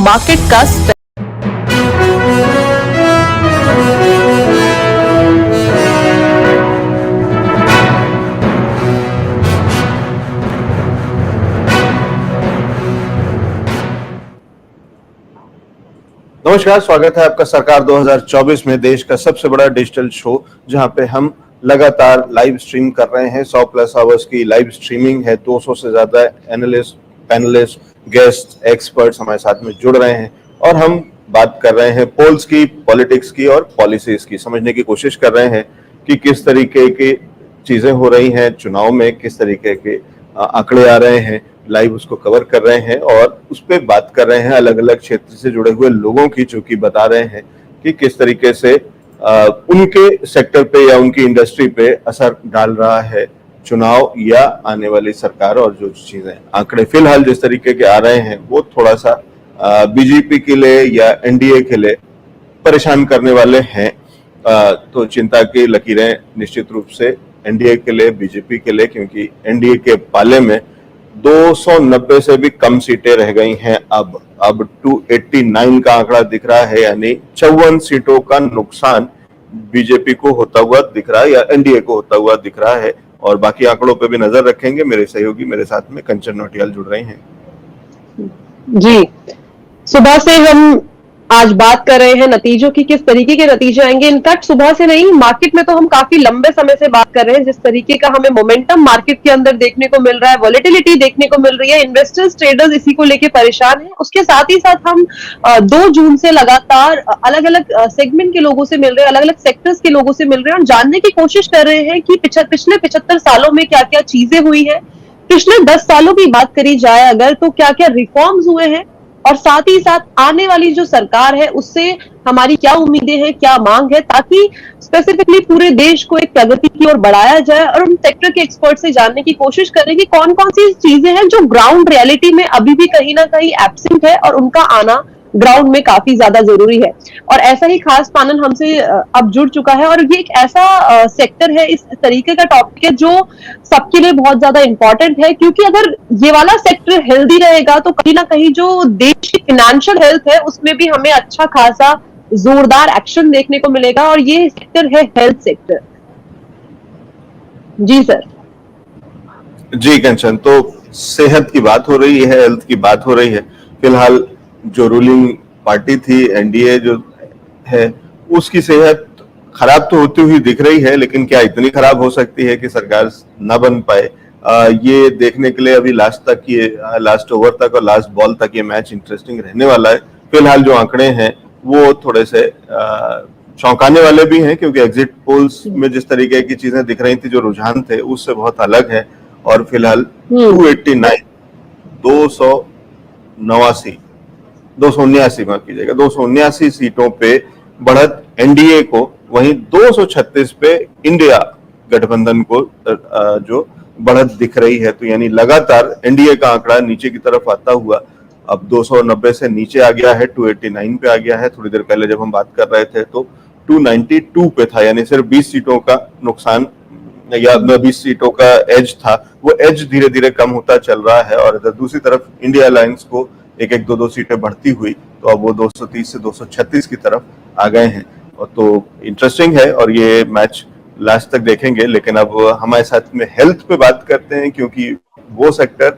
Market का नमस्कार, स्वागत है आपका सरकार 2024 में देश का सबसे बड़ा डिजिटल शो, जहां पे हम लगातार लाइव स्ट्रीम कर रहे हैं। 100+ आवर्स की लाइव स्ट्रीमिंग है। 200 से ज्यादा एनालिस्ट, पैनलिस्ट, गेस्ट, एक्सपर्ट्स हमारे साथ में जुड़ रहे हैं और हम बात कर रहे हैं पोल्स की, पॉलिटिक्स की और पॉलिसीज की। समझने की कोशिश कर रहे हैं कि किस तरीके की चीजें हो रही हैं चुनाव में, किस तरीके के आंकड़े आ रहे हैं। लाइव उसको कवर कर रहे हैं और उस पर बात कर रहे हैं अलग अलग क्षेत्र से जुड़े हुए लोगों की, जो कि बता रहे हैं कि किस तरीके से उनके सेक्टर पे या उनकी इंडस्ट्री पे असर डाल रहा है चुनाव या आने वाली सरकार। और जो चीजें आंकड़े फिलहाल जिस तरीके के आ रहे हैं वो थोड़ा सा बीजेपी के लिए या एनडीए के लिए परेशान करने वाले हैं। तो चिंता की लकीरें निश्चित रूप से एनडीए के लिए, बीजेपी के लिए, क्योंकि एनडीए के पाले में 290 से भी कम सीटें रह गई हैं। अब 289 का आंकड़ा दिख रहा है, यानी 54 सीटों का नुकसान बीजेपी को होता हुआ दिख रहा है या एनडीए को होता हुआ दिख रहा है। और बाकी आंकड़ों पे भी नजर रखेंगे। मेरे सहयोगी मेरे साथ में कंचन नौटियाल जुड़ रहे हैं। जी, सुबह से हम आज बात कर रहे हैं नतीजों की, किस तरीके के नतीजे आएंगे। इनफैक्ट सुबह से नहीं, मार्केट में तो हम काफी लंबे समय से बात कर रहे हैं। जिस तरीके का हमें मोमेंटम मार्केट के अंदर देखने को मिल रहा है, वॉलेटिलिटी देखने को मिल रही है, इन्वेस्टर्स, ट्रेडर्स इसी को लेके परेशान हैं। उसके साथ ही साथ हम 2 जून से लगातार अलग अलग सेगमेंट के लोगों से मिल रहे हैं, अलग अलग सेक्टर्स के लोगों से मिल रहे हैं और जानने की कोशिश कर रहे हैं कि पिछले 75 सालों में क्या क्या चीजें हुई है। पिछले 10 सालों की बात करी जाए अगर, तो क्या क्या रिफॉर्म्स हुए हैं और साथ ही साथ आने वाली जो सरकार है उससे हमारी क्या उम्मीदें हैं, क्या मांग है, ताकि स्पेसिफिकली पूरे देश को एक प्रगति की ओर बढ़ाया जाए। और हम सेक्टर के एक्सपर्ट से जानने की कोशिश करें कि कौन कौन सी चीजें हैं जो ग्राउंड रियलिटी में अभी भी कहीं ना कहीं एब्सेंट है और उनका आना ग्राउंड में काफी ज्यादा जरूरी है। और ऐसा ही खास पैनल हमसे अब जुड़ चुका है और ये एक ऐसा सेक्टर है, इस तरीके का टॉपिक है जो सबके लिए बहुत ज्यादा इंपॉर्टेंट है, क्योंकि अगर ये वाला सेक्टर हेल्दी रहेगा तो कहीं ना कहीं जो देश की फाइनेंशियल हेल्थ है उसमें भी हमें अच्छा खासा जोरदार एक्शन देखने को मिलेगा। और ये सेक्टर है हेल्थ सेक्टर। जी सर। जी कंचन, तो सेहत की बात हो रही है, हेल्थ की बात हो रही है। फिलहाल जो रूलिंग पार्टी थी एनडीए जो है, उसकी सेहत खराब तो होती हुई दिख रही है, लेकिन क्या इतनी खराब हो सकती है कि सरकार न बन पाए? ये देखने के लिए अभी लास्ट ओवर तक और लास्ट बॉल तक ये मैच इंटरेस्टिंग रहने वाला है। फिलहाल जो आंकड़े हैं वो थोड़े से चौंकाने वाले भी हैं, क्योंकि एग्जिट पोल्स में जिस तरीके की चीजें दिख रही थी, जो रुझान थे, उससे बहुत अलग है। और फिलहाल 289 279 माफ कीजिएगा, 279 सीटों पे बढ़त एनडीए को, वहीं 236 पे इंडिया गठबंधन को जो बढ़त दिख रही है। तो यानी लगातार एनडीए का आंकड़ा नीचे की तरफ आता हुआ अब 290 से नीचे आ गया है, 289 पे आ गया है। थोड़ी देर पहले जब हम बात कर रहे थे तो 292 पे था, यानी सिर्फ 20 सीटों का नुकसान या 20 सीटों का एज था। वो एज धीरे धीरे कम होता चल रहा है और इधर दूसरी तरफ इंडिया अलायंस को एक एक दो सीटें बढ़ती हुई, तो अब वो 230 से 236 की तरफ आ गए हैं। और तो इंटरेस्टिंग है और ये मैच लास्ट तक देखेंगे। लेकिन अब हमारे साथ में हेल्थ पे बात करते हैं, क्योंकि वो सेक्टर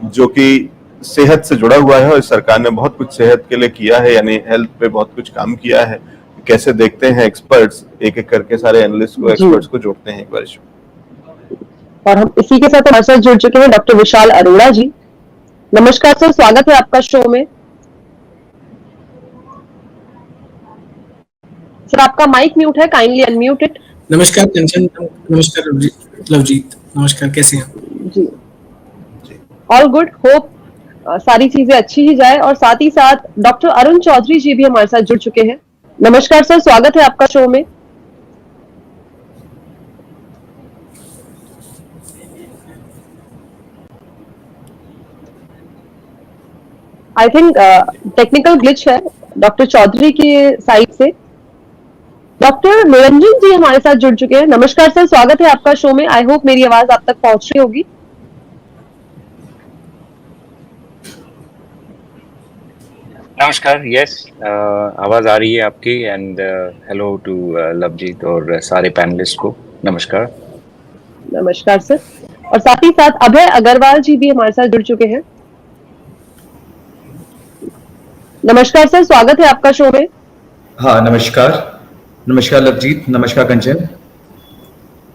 जो कि सेहत से जुड़ा हुआ है और सरकार ने बहुत कुछ सेहत के लिए किया है, यानी हेल्थ पे बहुत कुछ काम किया है। कैसे देखते हैं एक्सपर्ट्स, एक एक करके सारे एनालिस्ट को, एक्सपर्ट्स को जोड़ते हैं एक बार। और हम इसी के साथ हमारे साथ जुड़ चुके हैं डॉक्टर विशाल अरोड़ा जी। नमस्कार सर, स्वागत है आपका शो में। सर आपका माइक म्यूट है, काइंडली अनम्यूट इट। नमस्कार कंचन, नमस्कार लवजीत, नमस्कार, कैसे हैं जी? ऑल गुड, होप सारी चीजें अच्छी ही जाए। और साथ ही साथ डॉक्टर अरुण चौधरी जी भी हमारे साथ जुड़ चुके हैं। नमस्कार सर, स्वागत है आपका शो में। आई थिंक टेक्निकल ग्लिच है डॉक्टर चौधरी की साइड से। डॉक्टर निरंजन जी हमारे साथ जुड़ चुके हैं। नमस्कार सर, स्वागत है आपका शो में। आई होप मेरी आवाज आप तक पहुंच रही होगी। नमस्कार। यस, आवाज आ रही है आपकी। एंड हेलो टू लवजीत और सारे पैनलिस्ट को नमस्कार। नमस्कार सर। और साथ ही साथ अभय अग्रवाल जी भी हमारे साथ जुड़ चुके हैं। नमस्कार सर, स्वागत है आपका शो में। हाँ, नमस्कार। नमस्कार लवजीत, नमस्कार कंचन।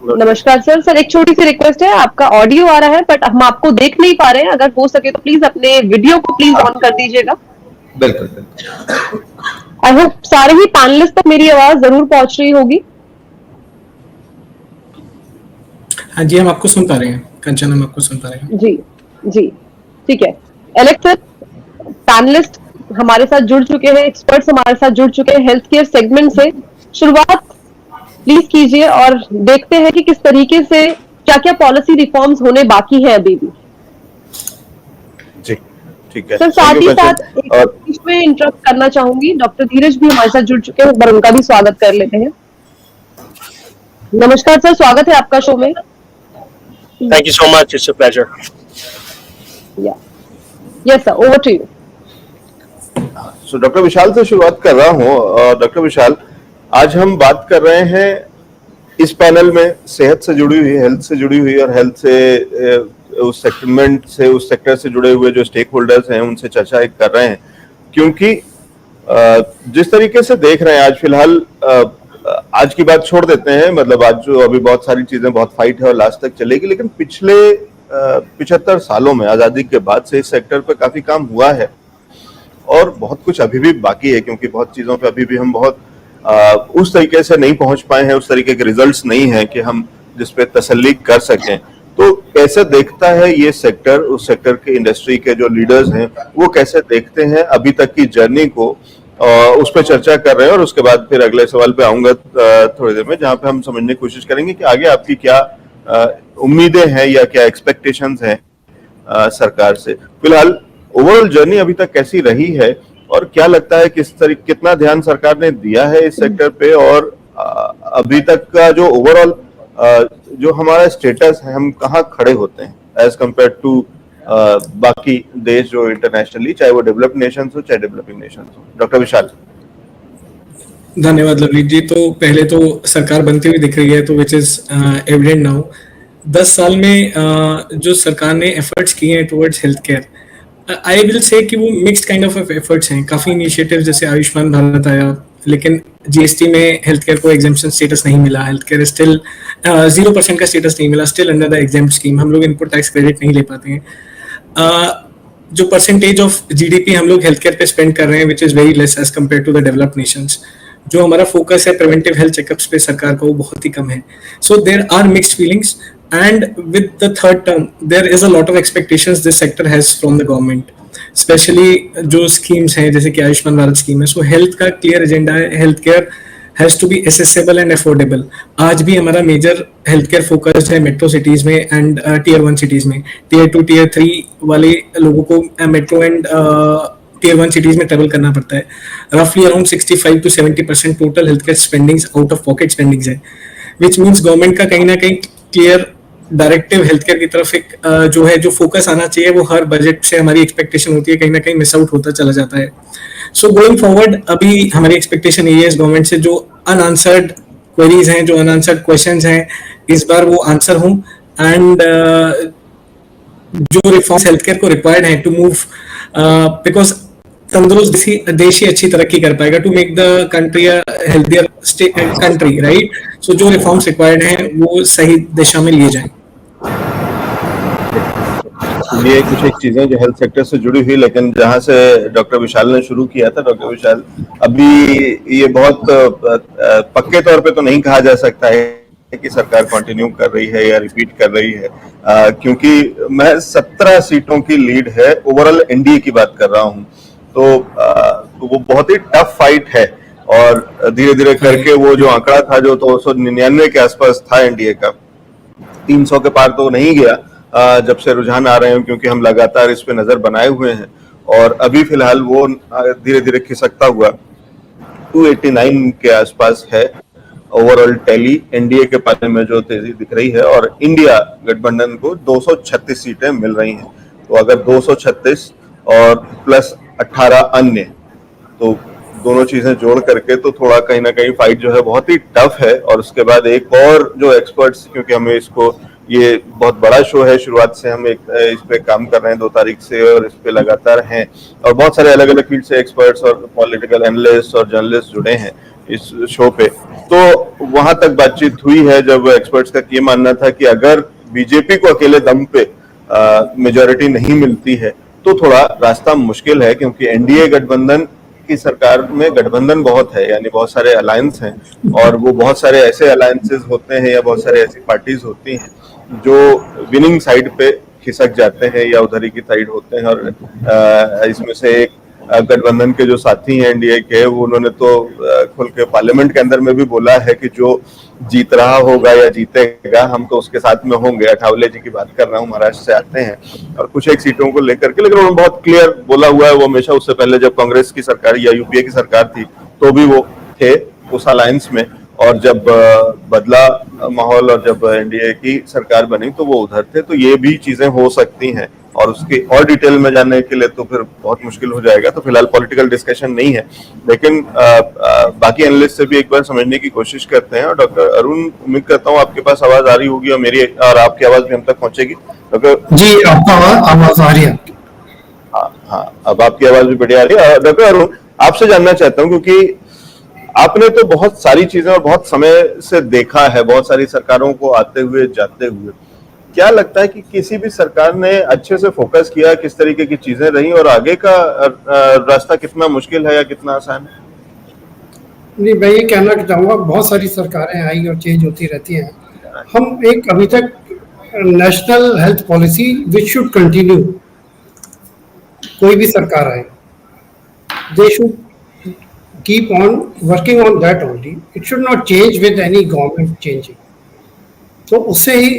नमस्कार सर। सर एक छोटी सी रिक्वेस्ट है, आपका ऑडियो आ रहा है बट हम आपको देख नहीं पा रहे हैं, अगर हो सके तो प्लीज अपने वीडियो को प्लीज ऑन कर दीजिएगा। बिल्कुल बिल्कुल। आई होप सारे ही पैनलिस्ट तक मेरी आवाज जरूर पहुंच रही होगी। हाँ जी, हम आपको सुन पा रहे हैं कंचन, हम आपको सुन पा रहे हैं। जी जी, ठीक है। एलेक्स सर, पैनलिस्ट हमारे साथ जुड़ चुके हैं, एक्सपर्ट्स हमारे साथ जुड़ चुके हैं हेल्थ केयर सेगमेंट से। शुरुआत प्लीज कीजिए और देखते हैं कि किस तरीके से क्या क्या पॉलिसी रिफॉर्म्स होने बाकी है अभी भी। जी ठीक है सर साथ ही साथ और इसमें इंटरप्ट करना चाहूंगी, डॉक्टर धीरज भी हमारे साथ जुड़ चुके हैं, एक बार उनका भी स्वागत कर लेते हैं। नमस्कार सर, स्वागत है आपका शो में। Thank you so much. It's a pleasure. Yes sir, over to you. So doctor Vishal से शुरुआत कर रहा हूँ। डॉक्टर विशाल, आज हम बात कर रहे हैं इस पैनल में सेहत से जुड़ी हुई, हेल्थ से जुड़ी हुई और हेल्थ से उस सेगमेंट से, उस सेक्टर से जुड़े हुए जो स्टेक होल्डर्स हैं उनसे चर्चा कर रहे हैं, क्योंकि जिस तरीके से देख रहे हैं आज फिलहाल, आज की बात छोड़ देते हैं, मतलब आज जो अभी बहुत सारी चीजें, बहुत फाइट है और लास्ट तक चलेगी, लेकिन पिछले 75 सालों में आजादी के बाद से इस सेक्टर पे काफी काम हुआ है और बहुत कुछ अभी भी बाकी है, क्योंकि बहुत चीजों पे अभी भी हम बहुत उस तरीके से नहीं पहुंच पाए हैं, उस तरीके के रिजल्ट्स नहीं है कि हम जिस पे तसल्ली कर सकें। तो कैसे देखता है ये सेक्टर, उस सेक्टर के इंडस्ट्री के जो लीडर्स हैं वो कैसे देखते हैं अभी तक की जर्नी को, उस पर चर्चा कर रहे हैं और उसके बाद फिर अगले सवाल पे आऊंगा थोड़ी देर में, जहां पे हम समझने की कोशिश करेंगे कि आगे आपकी क्या उम्मीदें हैं या क्या एक्सपेक्टेशंस हैं सरकार से। फिलहाल ओवरऑल जर्नी अभी तक कैसी रही है और क्या लगता है कितना ध्यान सरकार ने दिया है इस सेक्टर पे, और अभी तक का जो ओवरऑल जो हमारा स्टेटस है, हम कहाँ खड़े होते हैं एज कम्पेयर टू बाकी देश जो इंटरनेशनली, चाहे वो डेवलप्ड नेशंस हो चाहे डेवलपिंग नेशंस हो। डॉक्टर विशाल। धन्यवाद लवजीत जी। तो पहले तो सरकार बनती हुई दिख रही है, तो विच इज एविडेंट नाउ। 10 साल में जो सरकार ने एफर्ट्स किए हैं towards health care, I will say कि वो मिक्स्ड काइंड ऑफ एफर्ट्स हैं। काफी इनिशिएटिव जैसे आयुष्मान भारत आया, लेकिन जीएसटी में हेल्थ केयर को एग्जेम्पशन स्टेटस नहीं मिला, हेल्थ केयर स्टिल 0% का स्टेटस नहीं मिला, still under the exempt scheme. हम लोग इनपुट टैक्स क्रेडिट नहीं ले पाते हैं। जो परसेंटेज ऑफ जीडीपी हम लोग हेल्थ केयर पे स्पेंड कर रहे हैं, which is very less as compare to the developed nations. जो हमारा फोकस है प्रिवेंटिव हेल्थ चेकअप्स पे सरकार का, वो बहुत ही कम है। So there are mixed feelings, and with the third term there is a lot of expectations this sector has from the government, especially जो schemes हैं जैसे कि आयुष्मान भारत स्कीम है। सो हेल्थ का क्लियर एजेंडा है, health care has to be accessible and affordable. आज भी हमारा मेजर हेल्थ केयर फोकस है मेट्रो सिटीज में एंड टीयर 1 सिटीज में। टीयर 2 टीयर 3 वाले लोगों को मेट्रो एंड टीयर 1 सिटीज में ट्रेवल करना पड़ता है। रफली around 65 to 70% total health care spendings out of pocket spendings है, विच मीन्स गवर्नमेंट का कहीं ना कहीं क्लियर डायरेक्टिव हेल्थ केयर की तरफ एक जो है जो फोकस आना चाहिए, वो हर बजट से हमारी एक्सपेक्टेशन होती है, कहीं ना कहीं मिस आउट होता चला जाता है। सो गोइंग फॉरवर्ड अभी हमारी एक्सपेक्टेशन ये है इस गवर्नमेंट से, जो अनआंसर्ड क्वेरीज हैं, जो अनआंसर्ड क्वेश्चंस हैं, इस बार वो आंसर हों। एंड जो रिफॉर्म्स हेल्थ केयर को रिक्वायर्ड है टू मूव, बिकॉज तंदुरुस्त देश ही अच्छी तरक्की कर पाएगा, to make the country a healthier country, right. So जो रिफॉर्म्स रिक्वायर्ड हैं वो सही दिशा में लिए जाएं। ये कुछ एक चीजें जो हेल्थ सेक्टर से जुड़ी हुई, लेकिन जहां से डॉक्टर विशाल ने शुरू किया था, डॉक्टर विशाल, अभी ये बहुत पक्के तौर पे तो नहीं कहा जा सकता है कि सरकार कंटिन्यू कर रही है या रिपीट कर रही है, क्योंकि मैं 17 सीटों की लीड है, ओवरऑल एनडीए की बात कर रहा हूं, तो वो बहुत ही टफ फाइट है और धीरे धीरे करके वो जो आंकड़ा था जो 299 के आसपास था एनडीए का, 300 के पार तो नहीं गया जब से रुझान आ रहे हैं, क्योंकि हम लगातार इस पे नजर बनाए हुए हैं, और अभी फिलहाल वो धीरे धीरे खिसकता हुआ 289 के आसपास है ओवरऑल टैली एनडीए के पाले में जो तेजी दिख रही है, और इंडिया गठबंधन को 236 सीटें मिल रही हैं। तो अगर 236 और प्लस 18 अन्य, तो दोनों चीजें जोड़ करके तो थोड़ा कहीं ना कहीं फाइट जो है बहुत ही टफ है। और उसके बाद एक और जो एक्सपर्ट्स, क्योंकि हमें इसको, ये बहुत बड़ा शो है, शुरुआत से हम इस पे काम कर रहे हैं 2 तारीख से और इस पे लगातार हैं, और बहुत सारे अलग अलग फील्ड से एक्सपर्ट्स और पॉलिटिकल एनालिस्ट और जर्नलिस्ट जुड़े हैं इस शो पे। तो वहां तक बातचीत हुई है जब एक्सपर्ट्स का ये मानना था कि अगर बीजेपी को अकेले दम पे मेजॉरिटी नहीं मिलती है तो थोड़ा रास्ता मुश्किल है, क्योंकि एनडीए गठबंधन की सरकार में गठबंधन बहुत है, यानी बहुत सारे अलायंस हैं, और वो बहुत सारे ऐसे अलायंसेस होते हैं या बहुत सारे ऐसी पार्टीज होती हैं जो विनिंग साइड पे खिसक जाते हैं या उधर ही की साइड होते हैं। और इसमें से एक गठबंधन के जो साथी हैं एनडीए के, वो उन्होंने तो खुल के पार्लियामेंट के अंदर में भी बोला है कि जो जीत रहा होगा या जीतेगा हम तो उसके साथ में होंगे। अठावले जी की बात कर रहा हूँ, महाराष्ट्र से आते हैं, और कुछ एक सीटों को लेकर के, लेकिन उन्होंने बहुत क्लियर बोला हुआ है। वो हमेशा, उससे पहले जब कांग्रेस की सरकार या यूपीए की सरकार थी तो भी वो थे उस अलायंस में, और जब बदला माहौल और जब एनडीए की सरकार बनी तो वो उधर थे। तो ये भी चीजें हो सकती हैं, और उसकी और डिटेल में जानने के लिए तो फिर बहुत मुश्किल हो जाएगा। तो फिलहाल पॉलिटिकल डिस्कशन नहीं है, लेकिन बाकी एनालिस्ट से भी एक बार समझने की कोशिश करते हैं। और डॉक्टर अरुण, उम्मीद करता हूँ आपके पास आवाज आ रही होगी और मेरी और आपकी आवाज भी हम तक पहुंचेगी। डॉक्टर जी, आपका आवाज आ रही है। हाँ, अब आपकी आवाज भी बढ़िया आ रही है। डॉक्टर अरुण, आपसे जानना चाहता हूँ, क्योंकि आपने तो बहुत सारी चीजें और बहुत समय से देखा है, बहुत सारी सरकारों को आते हुए जाते हुए, क्या लगता है कि किसी भी सरकार ने अच्छे से फोकस किया, किस तरीके की चीजें रही, और आगे का रास्ता कितना मुश्किल है या कितना आसान है? नहीं, मैं ये कहना चाहूँगा, बहुत सारी सरकारें आई और चेंज होती रहती हैं। हम एक अभी तक national health policy which should continue, कोई भी सरकार आए, they should keep on working on that only. It should not change with any government changing. तो उससे ही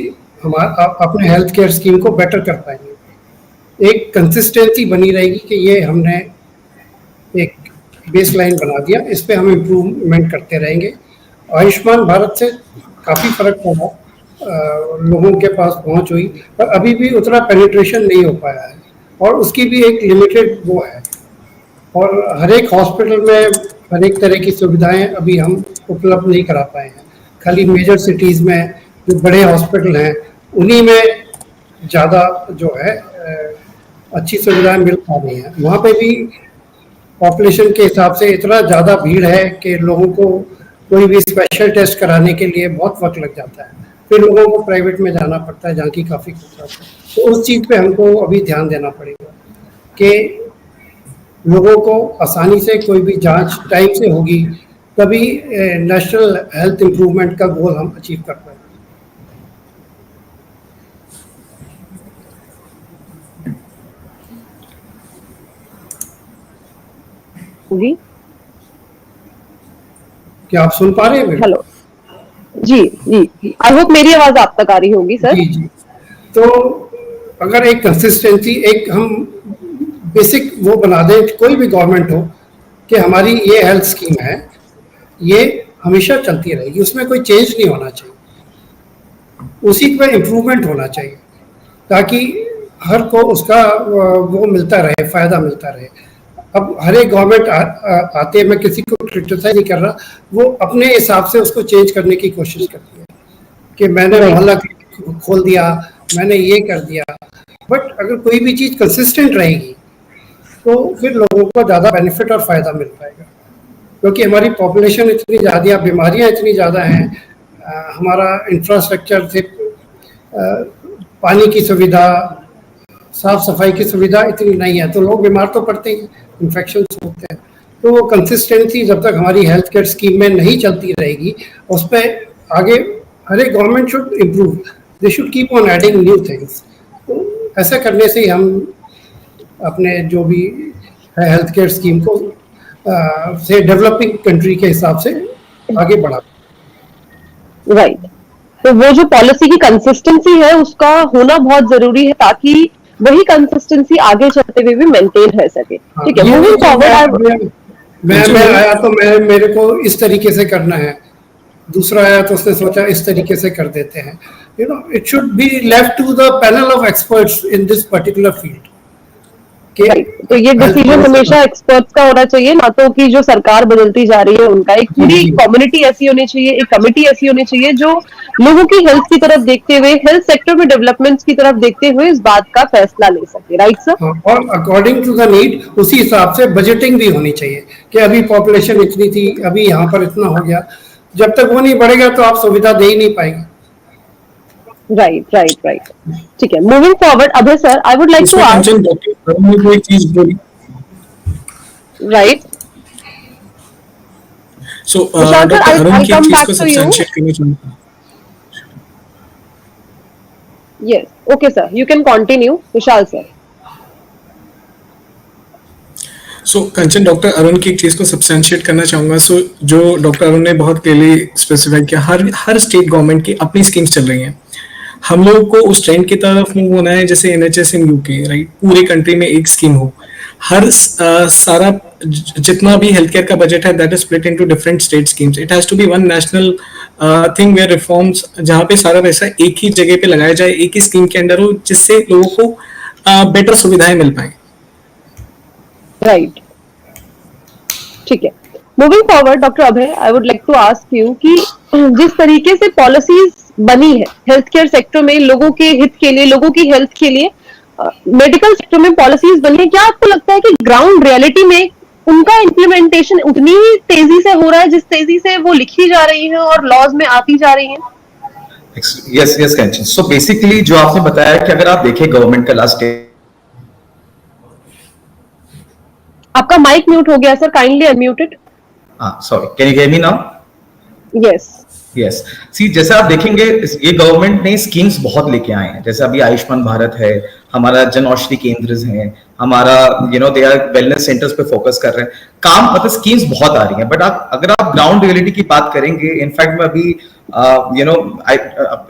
हमारा अपने हेल्थ केयर स्कीम को बेटर कर पाएंगे। एक कंसिस्टेंसी बनी रहेगी कि ये हमने एक बेसलाइन बना दिया, इस पे हम इम्प्रूवमेंट करते रहेंगे। आयुष्मान भारत से काफ़ी फर्क पड़ा, लोगों के पास पहुंच हुई, पर अभी भी उतना पेनिट्रेशन नहीं हो पाया है, और उसकी भी एक लिमिटेड वो है। और हर एक हॉस्पिटल में हर एक तरह की सुविधाएं अभी हम उपलब्ध नहीं करा पाए हैं। खाली मेजर सिटीज़ में जो बड़े हॉस्पिटल हैं उन्हीं में ज़्यादा जो है अच्छी सुविधाएं मिल पा रही हैं। वहाँ पे भी पॉपुलेशन के हिसाब से इतना ज़्यादा भीड़ है कि लोगों को कोई भी स्पेशल टेस्ट कराने के लिए बहुत वक्त लग जाता है, फिर लोगों को प्राइवेट में जाना पड़ता है जहाँ की काफ़ी खर्चा होता है। तो उस चीज़ पे हमको अभी ध्यान देना पड़ेगा कि लोगों को आसानी से कोई भी जांच टाइम से होगी, तभी नेशनल हेल्थ इम्प्रूवमेंट का गोल हम अचीव कर पाएंगे। जी, क्या आप सुन पा रहे हैं? Hello, ji ji, I hope मेरी आवाज आप तक आ रही होगी सर। जी जी। तो अगर एक कंसिस्टेंसी, एक हम बेसिक वो बना दें, कोई भी गवर्नमेंट हो, कि हमारी ये हेल्थ स्कीम है, ये हमेशा चलती रहेगी, उसमें कोई चेंज नहीं होना चाहिए, उसी पे इम्प्रूवमेंट होना चाहिए, ताकि हर को उसका वो मिलता रहे, फायदा मिलता रहे। अब हर एक गवर्नमेंट आते, मैं किसी को क्रिटिसाइज नहीं कर रहा, वो अपने हिसाब से उसको चेंज करने की कोशिश करती है कि मैंने मोहल्ला खोल दिया, मैंने ये कर दिया। बट अगर कोई भी चीज़ कंसिस्टेंट रहेगी तो फिर लोगों को ज़्यादा बेनिफिट और फ़ायदा मिल पाएगा, क्योंकि हमारी पॉपुलेशन इतनी ज़्यादा, बीमारियाँ इतनी ज़्यादा हैं, हमारा इंफ्रास्ट्रक्चर से पानी की सुविधा, साफ सफाई की सुविधा इतनी नहीं है, तो लोग बीमार तो पड़ते हैं, इन्फेक्शन होते हैं। तो वो कंसिस्टेंसी जब तक हमारी हेल्थ केयर स्कीम में नहीं चलती रहेगी, उस पर आगे हर एक government should improve, they should keep on adding new things. तो ऐसा करने से ही हम अपने जो भी है हेल्थ केयर स्कीम को से डेवलपिंग कंट्री के हिसाब से आगे बढ़ा। राइट, तो वो जो पॉलिसी की कंसिस्टेंसी है उसका होना बहुत जरूरी है, ताकि वही कंसिस्टेंसी आगे चलते हुए भी मेंटेन रह सके। ठीक है, मूविंग फॉरवर्ड। मैं आया तो मेरे को इस तरीके से करना है, दूसरा आया तो उसने सोचा इस तरीके से कर देते हैं। You know, it should be left to the panel of experts in this particular field. कि तो ये डिसीजन हमेशा एक्सपर्ट्स का होना चाहिए, ना तो कि जो सरकार बदलती जा रही है उनका। एक पूरी कम्युनिटी ऐसी होनी चाहिए, एक कमेटी ऐसी होनी चाहिए जो लोगों की हेल्थ की तरफ देखते हुए, हेल्थ सेक्टर में डेवलपमेंट्स की तरफ देखते हुए इस बात का फैसला ले सके। Right sir? और अकॉर्डिंग टू द नीड उसी हिसाब से बजटिंग भी होनी चाहिए कि अभी पॉपुलेशन इतनी थी, अभी यहाँ पर इतना हो गया। जब तक वो नहीं बढ़ेगा तो आप सुविधा दे ही नहीं पाएंगे। राइट। ठीक है, moving forward Abhay sir, I would like to ask. कोई चीज बोली। Right, so Vishal sir, doctor I'll Arun की come चीज back को to you. सब्सटेंशिएट करना चाहूंगा। yes, okay sir, you can continue, Vishal sir. So Kanchan, doctor Arun की एक चीज को सब्सटेंशिएट करना चाहूंगा। सो जो डॉक्टर अरुण ने बहुत क्लियरली स्पेसिफाई किया, हर स्टेट गवर्नमेंट की अपनी स्कीम्स चल रही हैं। हम लोगों को उस ट्रेंड की तरफ मूव होना है जैसे NHS इन यूके, राइट? पूरे कंट्री में एक स्कीम हो। सारा जितना भी हेल्थ केयर का बजट है that is split into different state schemes. It has to be one national thing where reforms, जहाँ पे सारा पैसा एक ही जगह पे लगाया जाए, एक ही स्कीम के अंडर हो, जिससे लोगों को बेटर सुविधाएं मिल पाए। राइट, ठीक है। Moving forward doctor Abhay, I would like to ask you कि जिस तरीके से पॉलिसीज बनी है हेल्थ केयर सेक्टर में लोगों के हित के लिए, लोगों की हेल्थ के लिए, मेडिकल सेक्टर में पॉलिसीज बनी है, क्या आपको लगता है कि ग्राउंड रियलिटी में उनका इम्प्लीमेंटेशन उतनी ही तेजी से हो रहा है जिस तेजी से वो लिखी जा रही है और लॉज में आती जा रही है? यस कंचन, सो बेसिकली जो आपने बताया कि अगर आप देखें गवर्नमेंट का लास्ट आपका माइक म्यूट हो गया sir, kindly unmute it. Sorry, can you hear me now? Yes, see जैसे आप देखेंगे ये गवर्नमेंट ने स्कीम्स बहुत लेके आए हैं, जैसे अभी आयुष्मान भारत है, हमारा जन औषधि केंद्र है, हमारा दे आर वेलनेस सेंटर्स पे फोकस कर रहे हैं। काम मतलब स्कीम्स बहुत आ रही हैं, बट अगर आप ग्राउंड रियलिटी की बात करेंगे, इनफैक्ट मैं अभी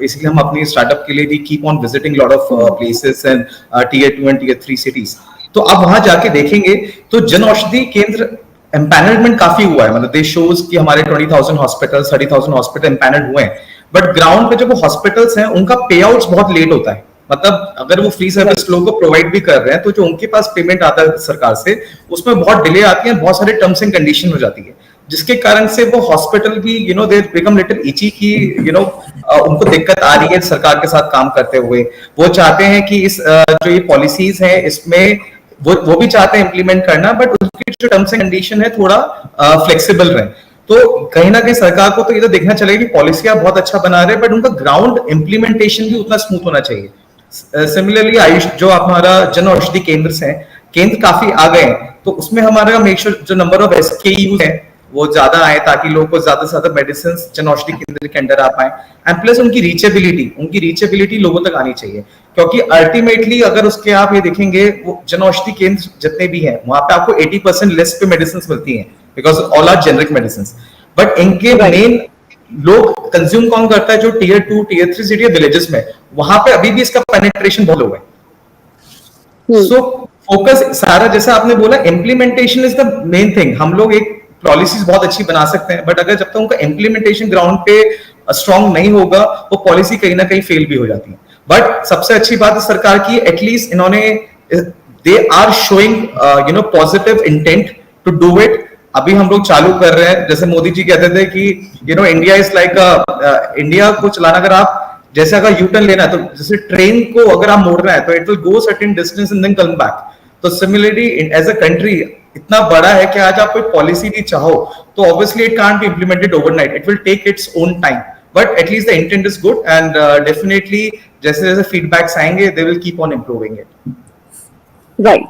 बेसिकली हम अपनी स्टार्टअप के लिए भी keep on visiting lot of places and Tier 2 and Tier 3 cities. तो आप वहां जाके देखेंगे तो जन औषधि केंद्र एम्पैनलमेंट काफी हुआ है, मतलब दे शोज कि हमारे 20,000 हॉस्पिटल 30,000 हॉस्पिटल एम्पैनल्ड हुए हैं, बट ग्राउंड पे जो वो हॉस्पिटल्स हैं उनका पे आउट्स बहुत लेट होता है। मतलब अगर वो फ्री सर्विस लोगों को प्रोवाइड भी कर रहे हैं तो जो उनके पास पेमेंट आता है सरकार से उसमें बहुत डिले आती है, बहुत सारे टर्म्स एंड कंडीशन हो जाती है, जिसके कारण से वो हॉस्पिटल भी दे बिकम लिटिल इची की उनको दिक्कत आ रही है सरकार के साथ काम करते हुए। वो चाहते हैं कि इस जो ये पॉलिसीज है इसमें वो भी चाहते हैं इंप्लीमेंट करना, बट उसकी जो टर्म्स एंड कंडीशन है थोड़ा फ्लेक्सिबल रहे। तो कहीं ना कहीं सरकार को तो ये तो देखना चलेगा कि पॉलिसियां बहुत अच्छा बना रहे हैं, बट उनका ग्राउंड इंप्लीमेंटेशन भी उतना स्मूथ होना चाहिए। सिमिलरली आयुष जो हमारा जन औषधि केंद्र काफी आ गए हैं, तो उसमें हमारा मेक श्योर जो नंबर ऑफ SKUs है वो ज्यादा आए ताकि लोगों को ज्यादा से ज्यादा मेडिसिन जन औषधि केंद्र के अंडर आ पाए, एंड प्लस उनकी रीचेबिलिटी लोगों तक आनी चाहिए, क्योंकि अल्टीमेटली अगर उसके आप ये देखेंगे वो जन औषधि केंद्र जितने भी हैं वहां पे आपको 80% लेस पे मेडिसिन मिलती हैं, because all are generic medicine, but इनके मेन लोग कंज्यूम कौन करता है जो Tier 2 Tier 3 सिटी विलेजेस में, वहां पे अभी भी इसका पेनिट्रेशन बहुत लो है। सो फोकस सारा जैसा आपने बोला implementation is the main thing. हम लोग एक पॉलिसीज बहुत अच्छी बना सकते हैं, बट अगर जब तक उनका इम्प्लीमेंटेशन ग्राउंड पे स्ट्रांग नहीं होगा वो पॉलिसी कहीं ना कहीं फेल भी हो जाती है। बट सबसे अच्छी बात है सरकार की, एटलीस्ट इन्होंने they are showing positive intent to do it. अभी हम लोग चालू कर रहे हैं, जैसे मोदी जी कहते थे कि इंडिया इज लाइक इंडिया को चलाना, अगर आप जैसे अगर यू टर्न लेना है तो जैसे ट्रेन को अगर आप मोड़ना है तो it will go certain distance and then come back. तो सिमिलरली एज अ कंट्री इतना बड़ा है कि आज आप कोई पॉलिसी भी चाहो तो obviously it can't be implemented overnight, it will take its own time, but at least the intent is good and definitely जैसे जैसे फीडबैक्स आएंगे they will keep on improving it. Right,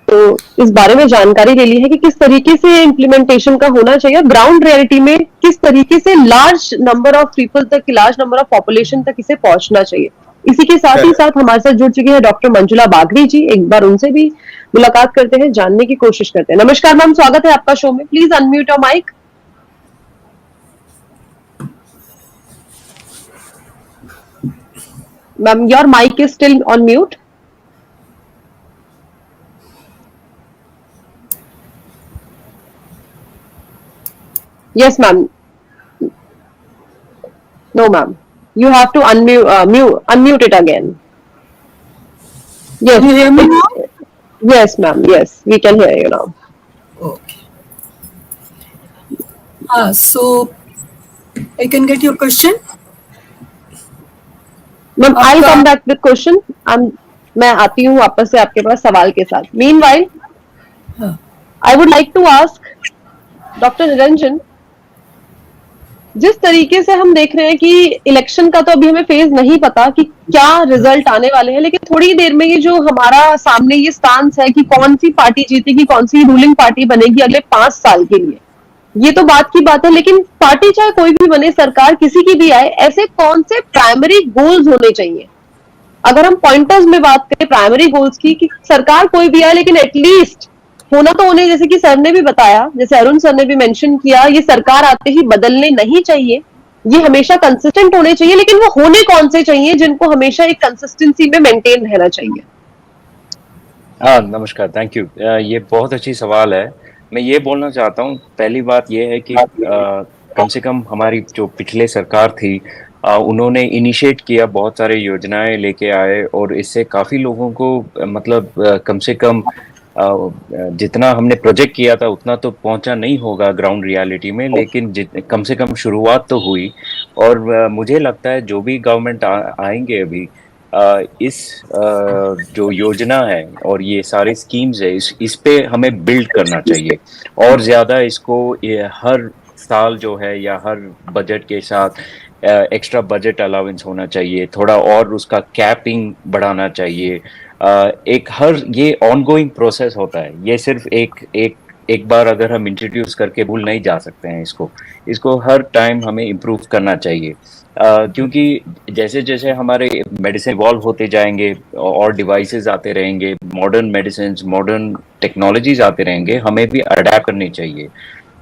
तो इस बारे में जानकारी ले ली है कि किस तरीके से इम्प्लीमेंटेशन का होना चाहिए, ग्राउंड रियलिटी में किस तरीके से लार्ज नंबर ऑफ पीपल तक, लार्ज नंबर ऑफ पॉपुलेशन तक इसे पहुंचना चाहिए। इसी के साथ ही साथ हमारे साथ जुड़ चुके हैं डॉक्टर मंजुला बागड़ी जी, एक बार उनसे भी मुलाकात करते हैं, जानने की कोशिश करते हैं। नमस्कार मैम, स्वागत है आपका शो में, please unmute your mic. Ma'am your mic is still on mute. Yes, ma'am. No, ma'am. You have to unmute it again. Yes. Can you hear me now? Yes, ma'am. Yes, we can hear you now. Okay. So I can get your question? Ma'am, I'll आपका come back with question. मैं आती हूँ वापस से आपके पास सवाल के साथ. Meanwhile, हाँ, I would like to ask Dr. Niranjan, जिस तरीके से हम देख रहे हैं कि इलेक्शन का तो अभी हमें फेज नहीं पता कि क्या रिजल्ट आने वाले हैं, लेकिन थोड़ी देर में ये जो हमारा सामने ये स्टांस है कि कौन सी पार्टी जीतेगी, कौन सी रूलिंग पार्टी बनेगी अगले 5 साल के लिए, ये तो बात की बात है. लेकिन पार्टी चाहे कोई भी बने, सरकार किसी की भी आए, ऐसे कौन से प्राइमरी गोल्स होने चाहिए? अगर हम पॉइंटर्स में बात करें प्राइमरी गोल्स की, कि सरकार कोई भी आए लेकिन एटलीस्ट होना तो उन्हें, जैसे कि सर ने भी बताया, जैसे अरुण सर ने भी मेंशन किया, ये सरकार आते ही बदलने नहीं चाहिए, ये हमेशा कंसिस्टेंट होने चाहिए. लेकिन वो होने कौन से चाहिए जिनको हमेशा एक कंसिस्टेंसी में मेंटेन रहना चाहिए? हाँ, नमस्कार, थैंक यू. ये बहुत अच्छी सवाल है. मैं ये बोलना चाहता हूँ, पहली बात ये है कि कम से कम हमारी जो पिछले सरकार थी, उन्होंने इनिशिएट किया, बहुत सारे योजनाएं लेके आए, और इससे काफ़ी लोगों को मतलब कम से कम जितना हमने प्रोजेक्ट किया था उतना तो पहुंचा नहीं होगा ग्राउंड रियलिटी में, लेकिन कम से कम शुरुआत तो हुई. और मुझे लगता है जो भी गवर्नमेंट आएंगे अभी, इस जो योजना है और ये सारे स्कीम्स है, इस पे हमें बिल्ड करना चाहिए, और ज़्यादा इसको ये हर साल जो है या हर बजट के साथ एक्स्ट्रा बजट अलाउंस होना चाहिए, थोड़ा और उसका कैपिंग बढ़ाना चाहिए. एक हर ये ऑनगोइंग प्रोसेस होता है, ये सिर्फ एक बार अगर हम इंट्रोड्यूस करके भूल नहीं जा सकते हैं. इसको हर टाइम हमें इम्प्रूव करना चाहिए, क्योंकि जैसे जैसे हमारे मेडिसिन इवॉल्व होते जाएंगे और डिवाइसेस आते रहेंगे, मॉडर्न मेडिसिन, मॉडर्न टेक्नोलॉजीज आते रहेंगे, हमें भी अडेप्ट करनी चाहिए.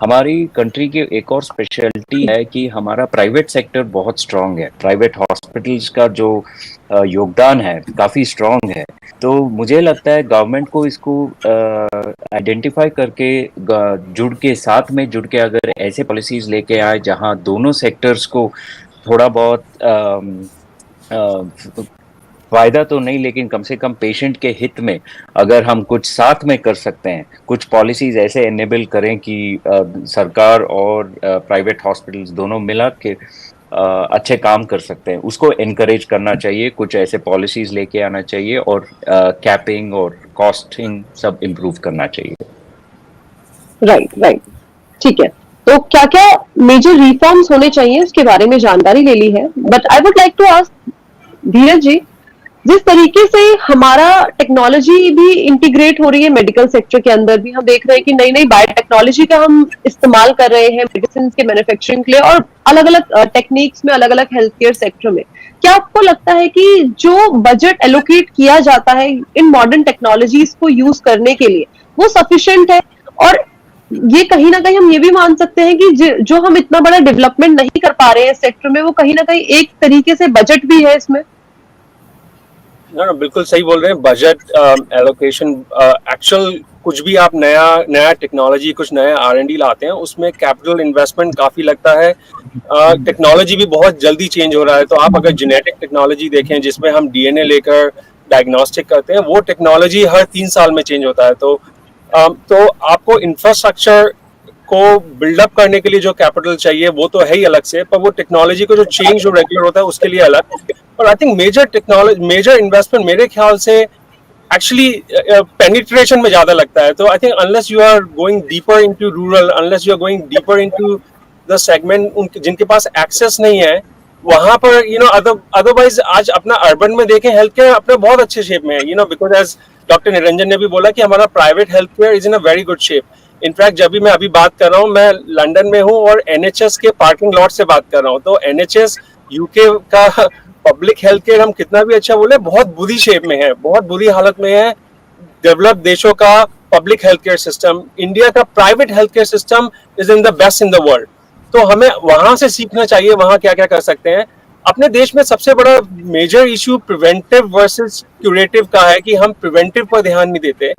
हमारी कंट्री की एक और स्पेशलिटी है कि हमारा प्राइवेट सेक्टर बहुत स्ट्रांग है. प्राइवेट हॉस्पिटल्स का जो योगदान है काफ़ी स्ट्रांग है. तो मुझे लगता है गवर्नमेंट को इसको आइडेंटिफाई करके साथ में जुड़ के अगर ऐसे पॉलिसीज लेके आए जहां दोनों सेक्टर्स को थोड़ा बहुत फायदा तो नहीं, लेकिन कम से कम पेशेंट के हित में अगर हम कुछ साथ में कर सकते हैं, कुछ पॉलिसीज ऐसे एनेबल करें कि सरकार और प्राइवेट हॉस्पिटल्स दोनों मिला के अच्छे काम कर सकते हैं, उसको एनकरेज करना चाहिए. कुछ ऐसे पॉलिसीज लेके आना चाहिए, और कैपिंग और कॉस्टिंग सब इम्प्रूव करना चाहिए. राइट, ठीक है. तो क्या क्या मेजर रिफॉर्म्स होने चाहिए उसके बारे में जानकारी ले ली है, but I would like to ask Dheeraj ji, जिस तरीके से हमारा टेक्नोलॉजी भी इंटीग्रेट हो रही है मेडिकल सेक्टर के अंदर भी, हम देख रहे हैं कि नई नई बायोटेक्नोलॉजी का हम इस्तेमाल कर रहे हैं मेडिसिन के मैन्युफैक्चरिंग के लिए, और अलग अलग टेक्निक्स में, अलग अलग हेल्थ केयर सेक्टर में. क्या आपको लगता है कि जो बजट एलोकेट किया जाता है इन मॉडर्न टेक्नोलॉजीज को यूज करने के लिए, वो सफिशिएंट है? और ये कहीं ना कहीं हम ये भी मान सकते हैं कि जो हम इतना बड़ा डेवलपमेंट नहीं कर पा रहे हैं सेक्टर में, वो कहीं ना कहीं एक तरीके से बजट भी है इसमें? ना बिल्कुल सही बोल रहे हैं. बजट एलोकेशन, एक्चुअल कुछ भी आप नया टेक्नोलॉजी, कुछ नया R&D लाते हैं, उसमें कैपिटल इन्वेस्टमेंट काफी लगता है. टेक्नोलॉजी भी बहुत जल्दी चेंज हो रहा है. तो आप अगर जेनेटिक टेक्नोलॉजी देखें जिसमें हम DNA लेकर डायग्नोस्टिक करते हैं, वो टेक्नोलॉजी हर 3 साल में चेंज होता है. तो आपको इंफ्रास्ट्रक्चर को बिल्डअप करने के लिए जो कैपिटल चाहिए वो तो है ही अलग से, पर वो टेक्नोलॉजी को जो चेंज जो रेगुलर होता है उसके लिए अलग. और आई थिंक मेजर इन्वेस्टमेंट मेरे ख्याल से एक्चुअली पेनिट्रेशन में ज्यादा लगता है. तो I think unless you are going deeper into rural, unless you are going deeper into the segment जिनके पास एक्सेस नहीं है, वहां पर अदरवाइज आज अपना अर्बन में देखें, हेल्थ केयर अपने बहुत अच्छे शेप में है, बिकॉज एज डॉक्टर निरंजन ने भी बोला कि हमारा private health care is in a very good shape. In fact जब भी मैं अभी बात कर रहा हूँ, मैं लंदन में हूँ और NHS के पार्किंग लॉट से बात कर रहा हूँ. तो NHS UK का पब्लिक हेल्थ केयर हम कितना भी अच्छा बोले, बहुत बुरी शेप में है, बहुत बुरी हालत में है. डेवलप्ड देशों का public health care system, India का private health care system is in the best in the world. तो हमें वहां से सीखना चाहिए, वहां क्या क्या कर सकते हैं. अपने देश में सबसे बड़ा major issue preventive versus curative का है कि हम प्रिवेंटिव पर ध्यान नहीं देते.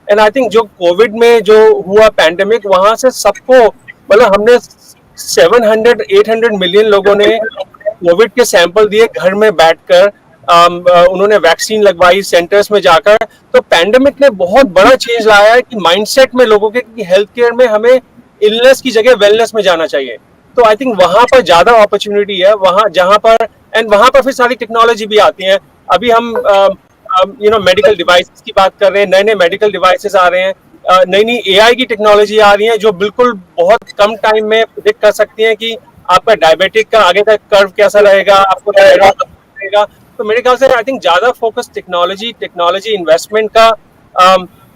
एंड आई थिंक जो कोविड में जो हुआ पैंडेमिक, वहां से सबको, मतलब हमने 700-800 मिलियन लोगों ने कोविड के सैंपल दिए घर में बैठकर. उन्होंने वैक्सीन लगवाई सेंटर्स में जाकर। तो पैंडेमिक ने बहुत बड़ा चेंज लाया है कि माइंडसेट में लोगों के कि हेल्थ केयर में हमें इलनेस की जगह वेलनेस में जाना चाहिए। तो आई थिंक वहां पर ज्यादा अपॉर्चुनिटी है, वहां जहां पर एंड वहां पर फिर सारी टेक्नोलॉजी भी आती है। अभी हम मेडिकल डिवाइसेस की बात कर रहे हैं, नए नए मेडिकल डिवाइसेस आ रहे हैं, नई नई एआई की टेक्नोलॉजी आ रही है जो बिल्कुल बहुत कम टाइम में प्रिडिक्ट कर सकती हैं कि आपका डायबिटिक का आगे का कर्व कैसा रहेगा, आपको थायराइड रहेगा। तो मेरे ख्याल से आई थिंक ज्यादा फोकस टेक्नोलॉजी इन्वेस्टमेंट का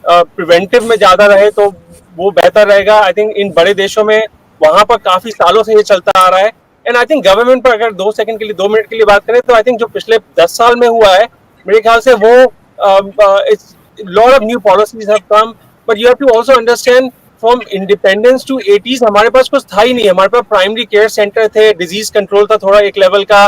प्रिवेंटिव में ज्यादा रहे तो वो बेहतर रहेगा। आई थिंक इन बड़े देशों में वहां पर काफी सालों से ये चलता आ रहा है। एंड आई थिंक गवर्नमेंट पर अगर 2 मिनट के लिए बात करें तो आई थिंक जो पिछले 10 साल में हुआ है मेरे ख्याल से वो lot of new policies have come, but you have to also understand from independence to 80s हमारे पास कुछ था ही नहीं। हमारे पास प्राइमरी केयर सेंटर थे, डिजीज कंट्रोल था थोड़ा एक लेवल का,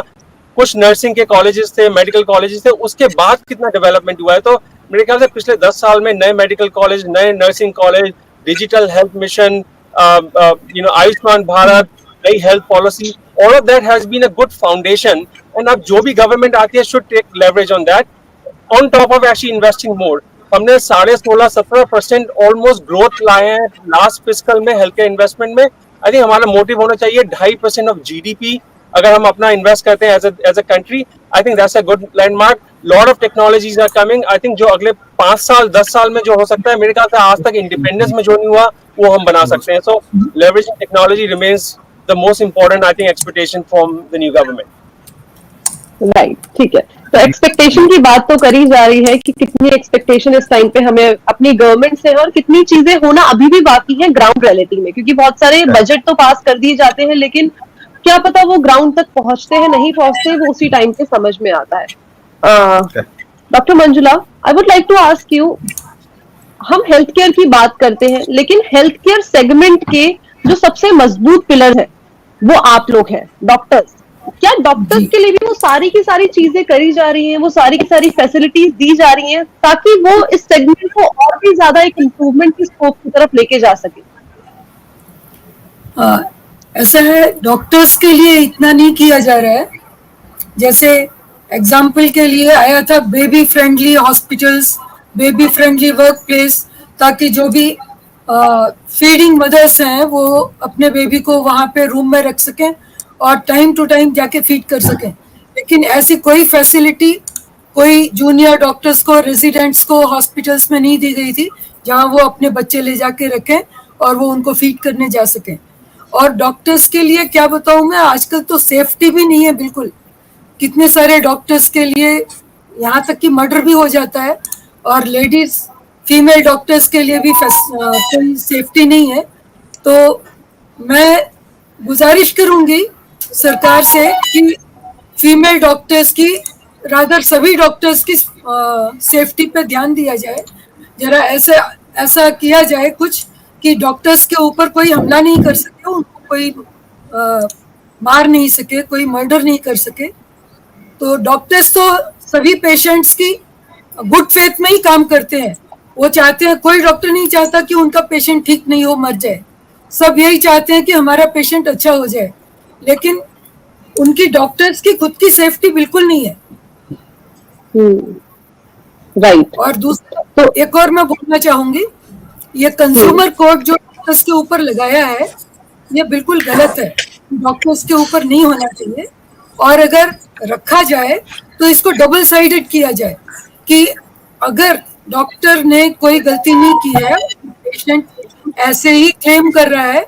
कुछ नर्सिंग के कॉलेजेस थे, मेडिकल कॉलेजेस थे, उसके बाद कितना डेवलपमेंट हुआ है। तो मेरे ख्याल से पिछले 10 साल में नए मेडिकल कॉलेज, नए nursing college, digital health mission, Ayushman Bharat, नई health policy, all of that has been a good foundation, and अब जो भी गवर्नमेंट आती है should take leverage on that, on top of actually investing more। हमने 16.5-17% ऑलमोस्ट ग्रोथ लाए हैं लास्ट फिस्कल में हेल्थ केयर इन्वेस्टमेंट में। आई थिंक हमारा मोटिव होना चाहिए 2.5% ऑफ जीडीपी अगर हम अपना इन्वेस्ट करते हैं as a country. I think that's a good landmark. Lot of technologies are coming. I think जो अगले 5 साल 10 साल में जो हो सकता है, मेरे ख्याल से आज तक इंडिपेंडेंस में जो नहीं हुआ वो हम बना सकते हैं। So leveraging technology remains the most important I think expectation from the new government। Right, ठीक है। तो एक्सपेक्टेशन की बात तो करी जा रही है कि कितनी एक्सपेक्टेशन इस टाइम पे हमें अपनी गवर्नमेंट से है और कितनी चीजें होना अभी भी बाकी है ग्राउंड रियलिटी में, क्योंकि बहुत सारे बजट तो पास कर दिए जाते हैं लेकिन क्या पता वो ग्राउंड तक पहुंचते हैं नहीं पहुंचते, वो उसी टाइम पे समझ में आता है। Doctor Manjula, I would like to ask you, हम हेल्थ केयर की बात करते हैं लेकिन हेल्थ केयर सेगमेंट के जो सबसे मजबूत पिलर है वो आप लोग हैं, डॉक्टर्स। क्या डॉक्टर्स के लिए भी वो सारी की सारी चीजें करी जा रही हैं, वो सारी की सारी फैसिलिटीज दी जा रही हैं ताकि वो इस सेगमेंट को और भी ज्यादा एक इम्प्रूवमेंट की स्कोप की तरफ लेके जा सके? ऐसा है, डॉक्टर्स के लिए इतना नहीं किया जा रहा है। जैसे एग्जाम्पल के लिए आया था baby friendly hospitals, baby friendly work place, ताकि जो भी फीडिंग मदर्स हैं वो अपने बेबी को वहाँ पे रूम में रख सकें और टाइम टू टाइम जाके फीड कर सकें। लेकिन ऐसी कोई फैसिलिटी कोई जूनियर डॉक्टर्स को, रेजिडेंट्स को हॉस्पिटल्स में नहीं दी गई थी जहाँ वो अपने बच्चे ले जाके रखें और वो उनको फीड करने जा सकें। और डॉक्टर्स के लिए क्या बताऊँ मैं, आजकल तो सेफ्टी भी नहीं है बिल्कुल। कितने सारे डॉक्टर्स के लिए यहाँ तक कि मर्डर भी हो जाता है और लेडीज फीमेल डॉक्टर्स के लिए भी कोई सेफ्टी नहीं है। तो मैं गुजारिश करूंगी सरकार से कि फीमेल डॉक्टर्स की, रादर सभी डॉक्टर्स की सेफ्टी पे ध्यान दिया जाए। जरा ऐसा किया जाए कुछ कि डॉक्टर्स के ऊपर कोई हमला नहीं कर सके, उनको कोई मार नहीं सके, कोई मर्डर नहीं कर सके। तो डॉक्टर्स तो सभी पेशेंट्स की गुड फेथ में ही काम करते हैं। वो चाहते हैं, कोई डॉक्टर नहीं चाहता कि उनका पेशेंट ठीक नहीं हो, मर जाए। सब यही चाहते हैं कि हमारा पेशेंट अच्छा हो जाए, लेकिन उनकी डॉक्टर्स की खुद की सेफ्टी बिल्कुल नहीं है। राइट। और दूसरा तो एक और मैं बोलना चाहूंगी, ये कंज्यूमर कोर्ट जो डॉक्टर्स के ऊपर लगाया है ये बिल्कुल गलत है। डॉक्टर्स के ऊपर नहीं होना चाहिए, और अगर रखा जाए तो इसको डबल साइडेड किया जाए कि अगर डॉक्टर ने कोई गलती नहीं की है, पेशेंट ऐसे ही क्लेम कर रहा है,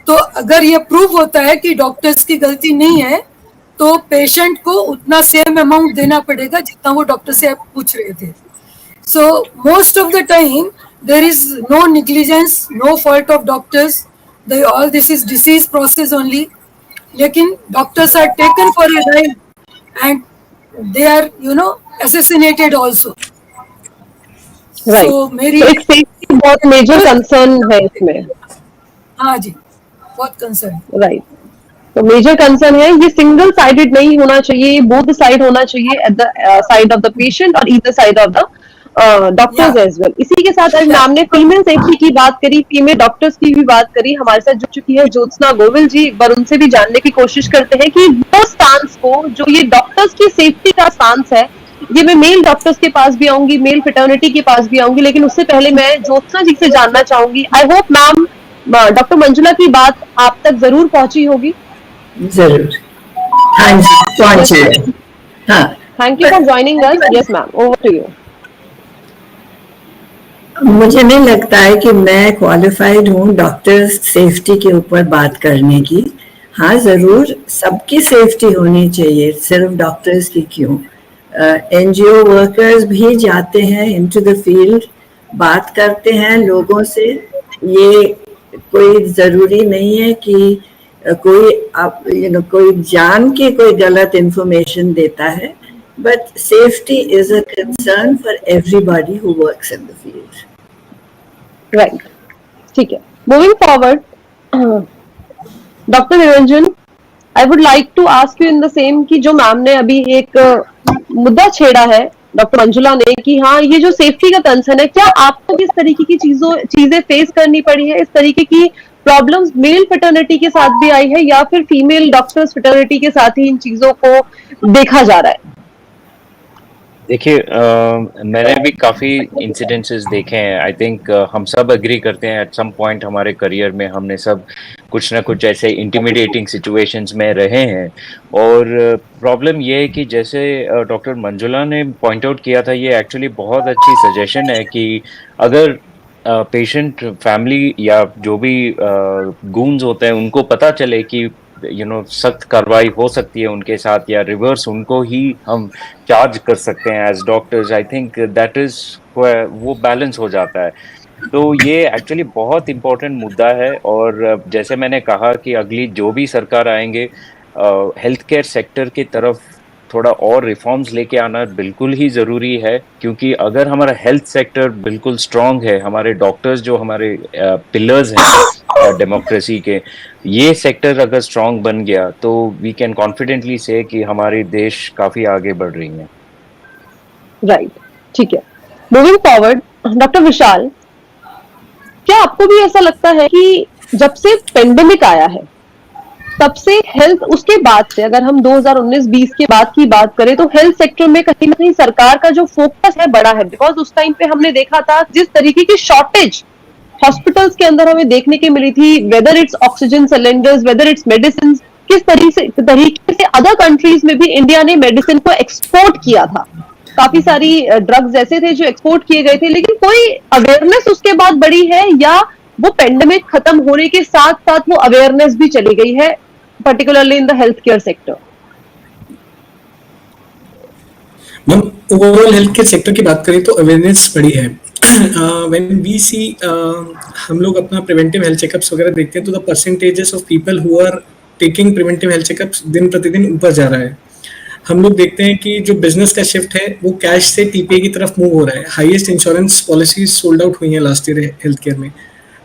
तो अगर ये प्रूव होता है कि डॉक्टर्स की गलती नहीं है तो पेशेंट को उतना सेम अमाउंट देना पड़ेगा जितना वो डॉक्टर से आप पूछ रहे थे। So most of the time there is no negligence, no fault of doctors, all this is disease process only. लेकिन doctors are taken for a ride and they are assassinated also। राइट। So, मेरी एक safety बहुत major concern है इसमें। हाँ जी, बहुत concern. Right. तो मेजर कंसर्न है, ये सिंगल साइडेड नहीं होना चाहिए, बोथ साइड होना चाहिए, at the side of the patient और either side of the doctors as well. इसी के साथ आज हमने फीमेल सेफ्टी की बात करी, फीमेल डॉक्टर्स की भी बात करी। हमारे साथ जुड़ चुकी है ज्योत्सना गोविल जी, पर उनसे भी जानने की कोशिश करते हैं कि वो स्टांस को, जो ये डॉक्टर्स की सेफ्टी का स्टांस है, ये मैं मेल डॉक्टर्स के पास भी आऊंगी, मेल फिटर्निटी के पास भी आऊंगी, लेकिन उससे पहले मैं ज्योत्सना जी से जानना चाहूंगी। I hope ma'am doctor Manjula की बात आप तक जरूर पहुंची होगी। जरूर, हाँ जी, पहुंचे। हाँ, thank you for joining us. Yes ma'am, over to you. मुझे नहीं लगता है कि मैं क्वालिफाइड हूँ डॉक्टर सेफ्टी के ऊपर बात करने की। हाँ, जरूर सबकी सेफ्टी होनी चाहिए, सिर्फ डॉक्टर्स की क्यों। एनजीओ वर्कर्स भी जाते हैं इनटू द फील्ड, बात करते हैं लोगों से। ये कोई जरूरी नहीं है कि कोई जान के कोई गलत इंफॉर्मेशन देता है, but safety is a concern for everybody who works in the field. Right, ठीक है। Moving forward, doctor Niranjan, I would like to ask you in the same कि जो मैम ने अभी एक मुद्दा छेड़ा है डॉक्टर मंजुला ने कि हाँ ये जो सेफ्टी का कंसर्न है, क्या आपको किस तरीके की चीजें फेस करनी पड़ी है? इस तरीके की प्रॉब्लम्स मेल फर्टर्निटी के साथ भी आई है या फिर फीमेल डॉक्टर्स फर्टर्निटी के साथ ही इन चीजों को देखा जा रहा है? देखिए, मैंने भी काफ़ी इंसिडेंसेस देखे हैं। आई थिंक हम सब एग्री करते हैं एट सम पॉइंट हमारे करियर में हमने सब कुछ ना कुछ ऐसे इंटिमिडेटिंग सिचुएशंस में रहे हैं। और प्रॉब्लम ये है कि जैसे डॉक्टर मंजुला ने पॉइंट आउट किया था, ये एक्चुअली बहुत अच्छी सजेशन है कि अगर पेशेंट फैमिली या जो भी गूंज होते हैं उनको पता चले कि सख्त कार्रवाई हो सकती है उनके साथ या रिवर्स उनको ही हम चार्ज कर सकते हैं as doctors, I think that is वो बैलेंस हो जाता है। तो ये एक्चुअली बहुत इम्पोर्टेंट मुद्दा है। और जैसे मैंने कहा कि अगली जो भी सरकार आएंगे, हेल्थ केयर सेक्टर की तरफ थोड़ा और रिफॉर्म्स लेके आना बिल्कुल ही ज़रूरी है, क्योंकि अगर हमारा हेल्थ सेक्टर बिल्कुल स्ट्रांग है, हमारे डॉक्टर्स जो हमारे पिलर्स हैं डेमोक्रेसी के, ये सेक्टर अगर स्ट्रांग बन गया तो वी कैन कॉन्फिडेंटली से कि हमारे देश काफ़ी आगे बढ़ रही हैं। राइट, ठीक है। मूविंग फॉरवर्ड, डॉक्टर विशाल, क्या आपको भी ऐसा लगता है कि जब से पेंडेमिक आया है तब से हेल्थ, उसके बाद से अगर हम 2019-20 के बाद की बात करें तो हेल्थ सेक्टर में कहीं ना कहीं सरकार का जो फोकस है बड़ा है? बिकॉज उस टाइम पे हमने देखा था जिस तरीके की शॉर्टेज हॉस्पिटल्स के अंदर हमें देखने की मिली थी, whether it's oxygen cylinders, whether it's medicine, किस तरीके से अदर कंट्रीज में भी इंडिया ने मेडिसिन को एक्सपोर्ट किया था। काफी सारी ड्रग्स ऐसे थे जो एक्सपोर्ट किए गए थे, लेकिन कोई अवेयरनेस उसके बाद बढ़ी है या वो पेंडेमिक खत्म होने के साथ साथ वो अवेयरनेस भी चली गई है, particularly in the health care sector? Ma'am, overall health care sector की बात करें तो अवेयरनेस बढ़ी है। व्हेन वी सी, हम लोग अपना प्रिवेंटिव हेल्थ चेकअप्स वगैरह देखते हैं तो the percentages of people who are taking preventive health checkups दिन प्रतिदिन ऊपर जा रहा है। हम लोग देखते हैं कि जो बिजनेस का शिफ्ट है वो कैश से टीपीए की तरफ मूव हो रहा है। Highest insurance policies sold out हुई हैं लास्ट ईयर हेल्थ केयर में।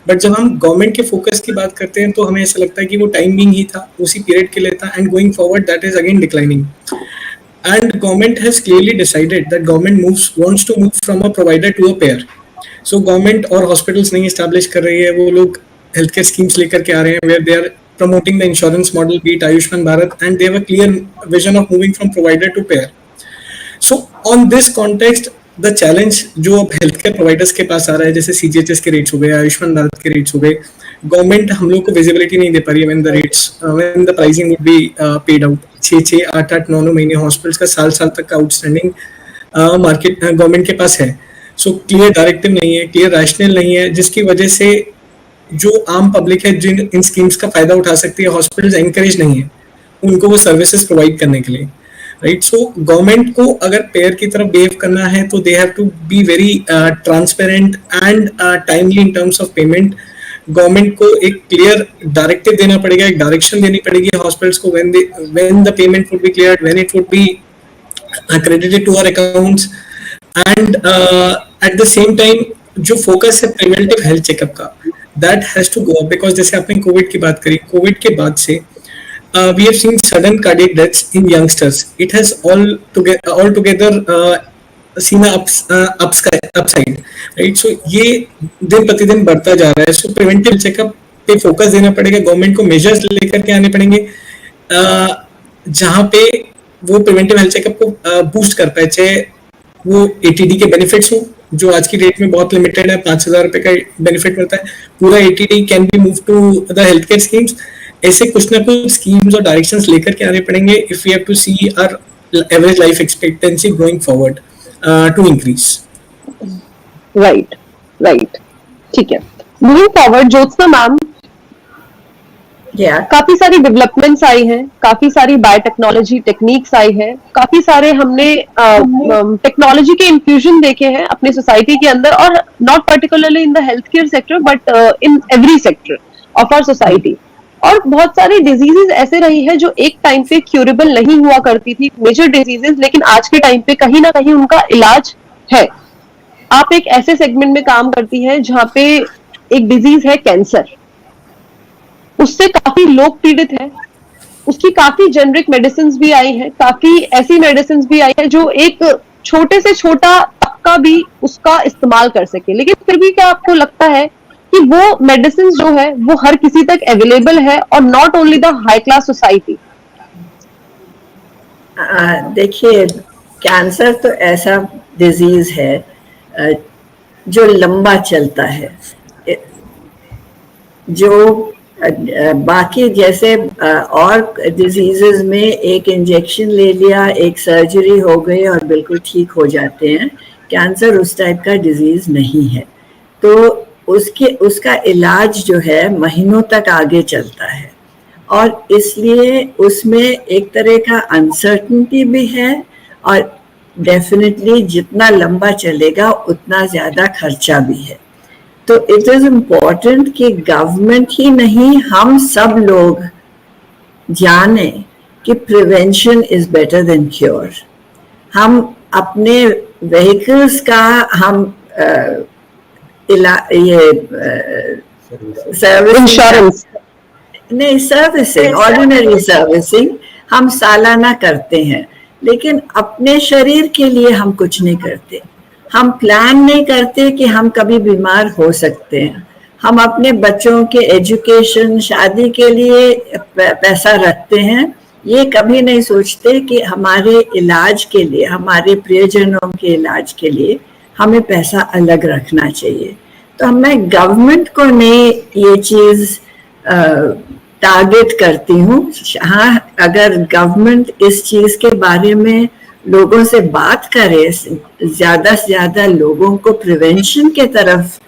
बट जब हम गवर्नमेंट के फोकस की बात करते हैं तो हमें ऐसा लगता है कि वो टाइमिंग ही था, उसी पीरियड के लिए था, and going forward that is again declining. And government has clearly decided that government wants to move from a provider to a payer. So government और hospitals नहीं establish कर रही है, वो लोग healthcare schemes लेकर के आ रहे हैं where they are promoting the insurance model, be it Ayushman Bharat, and they have a clear vision of moving from provider to payer. So on this context, the challenge जो अब healthcare providers के पास आ रहा है, जैसे CGHS के rates हो गए, आयुष्मान भारत के rates हो गए, गवर्नमेंट हम लोग को विजिबिलिटी नहीं दे पा रही है when the rates, when the pricing would be paid out। 6-6, 8-8, 9-9 महीने हॉस्पिटल्स का साल तक का आउटस्टैंडिंग मार्केट गवर्नमेंट के पास है। सो क्लियर डायरेक्टिव नहीं है, क्लियर रैशनल नहीं है, जिसकी वजह से जो आम पब्लिक है जिन इन स्कीम्स का फायदा उठा सकती है, हॉस्पिटल्स एनकरेज नहीं है उनको वो सर्विसेज प्रोवाइड करने के लिए, राइट। सो गवर्नमेंट को अगर पेयर की तरफ बिहेव करना है तो they have to be very transparent and timely in terms of payment. Government को एक क्लियर डायरेक्टिव देना पड़ेगा, एक डायरेक्शन देनी पड़ेगी हॉस्पिटल्स को, when the payment would be cleared, when it would be credited to our accounts, and at the same time जो focus है प्रिवेंटिव हेल्थ चेकअप का, that has to go up, because जैसे आपने Covid की बात करी, Covid के बाद से we have seen sudden cardiac deaths in youngsters. It has altogether seen upside, right? So ये दिन प्रतिदिन बढ़ता जा रहा है। So प्रिवेंटिव चेकअप पे फोकस देना पड़ेगा, गवर्नमेंट को मेजर्स लेकर के आने पड़ेंगे जहाँ पे वो प्रिवेंटिव हेल्थ चेकअप को बूस्ट करता है, चाहे वो एटीडी के बेनिफिट्स हो जो आज की डेट में बहुत लिमिटेड है, 5,000 रुपए का बेनिफिट मिलता है, पूरा ATD can be move to the health care schemes. ऐसे कुछ ना कुछ स्कीम्स और डायरेक्शंस लेकर के आने पड़ेंगे if we have to see our average life expectancy going forward to increase. Right, ठीक है। मूविंग फॉरवर्ड, ज्योत्सना मैम, काफी सारी डेवलपमेंट्स आई हैं, काफी सारी बायोटेक्नोलॉजी टेक्निक्स आई है, काफी सारे हमने टेक्नोलॉजी के इन्फ्यूजन देखे हैं अपनी सोसाइटी के अंदर, और not particularly in the health care sector but in every sector of our society. और बहुत सारी डिजीजेस ऐसे रही है जो एक टाइम पे क्यूरेबल नहीं हुआ करती थी, मेजर डिजीजेस, लेकिन आज के टाइम पे कहीं ना कहीं उनका इलाज है। आप एक ऐसे सेगमेंट में काम करती हैं जहां पे एक डिजीज है कैंसर, उससे काफी लोग पीड़ित हैं, उसकी काफी जेनरिक मेडिसिन भी आई है, काफी ऐसी मेडिसिन भी आई है जो एक छोटे से छोटा तबका भी उसका इस्तेमाल कर सके, लेकिन फिर भी क्या आपको लगता है कि वो मेडिसिन जो है वो हर किसी तक अवेलेबल है, और not only the high class society? देखिए, कैंसर तो ऐसा डिजीज है जो लंबा चलता है, जो बाकी जैसे और डिजीजेस में एक इंजेक्शन ले लिया, एक सर्जरी हो गई और बिल्कुल ठीक हो जाते हैं, कैंसर उस टाइप का डिजीज नहीं है। तो उसका इलाज जो है महीनों तक आगे चलता है, और इसलिए उसमें एक तरह का अनसर्टेनिटी भी है, और डेफिनेटली जितना लंबा चलेगा उतना ज़्यादा खर्चा भी है। तो इट इज़ इम्पॉर्टेंट कि गवर्नमेंट ही नहीं, हम सब लोग जाने कि prevention is better than cure. हम अपने व्हीकल्स का हम इंश्योरेंस नहीं, सर्विसिंग, ऑर्डिनरी सर्विसिंग हम सालाना करते हैं, लेकिन अपने शरीर के लिए हम कुछ नहीं करते। हम प्लान नहीं करते कि हम कभी बीमार हो सकते हैं। हम अपने बच्चों के एजुकेशन, शादी के लिए पैसा रखते हैं, ये कभी नहीं सोचते कि हमारे इलाज के लिए, हमारे प्रियजनों के इलाज के लिए हमें पैसा अलग रखना चाहिए। तो मैं गवर्नमेंट को नहीं ये चीज़ टारगेट करती हूँ। हाँ, अगर गवर्नमेंट इस चीज़ के बारे में लोगों से बात करे, ज़्यादा से ज़्यादा लोगों को प्रिवेंशन के तरफ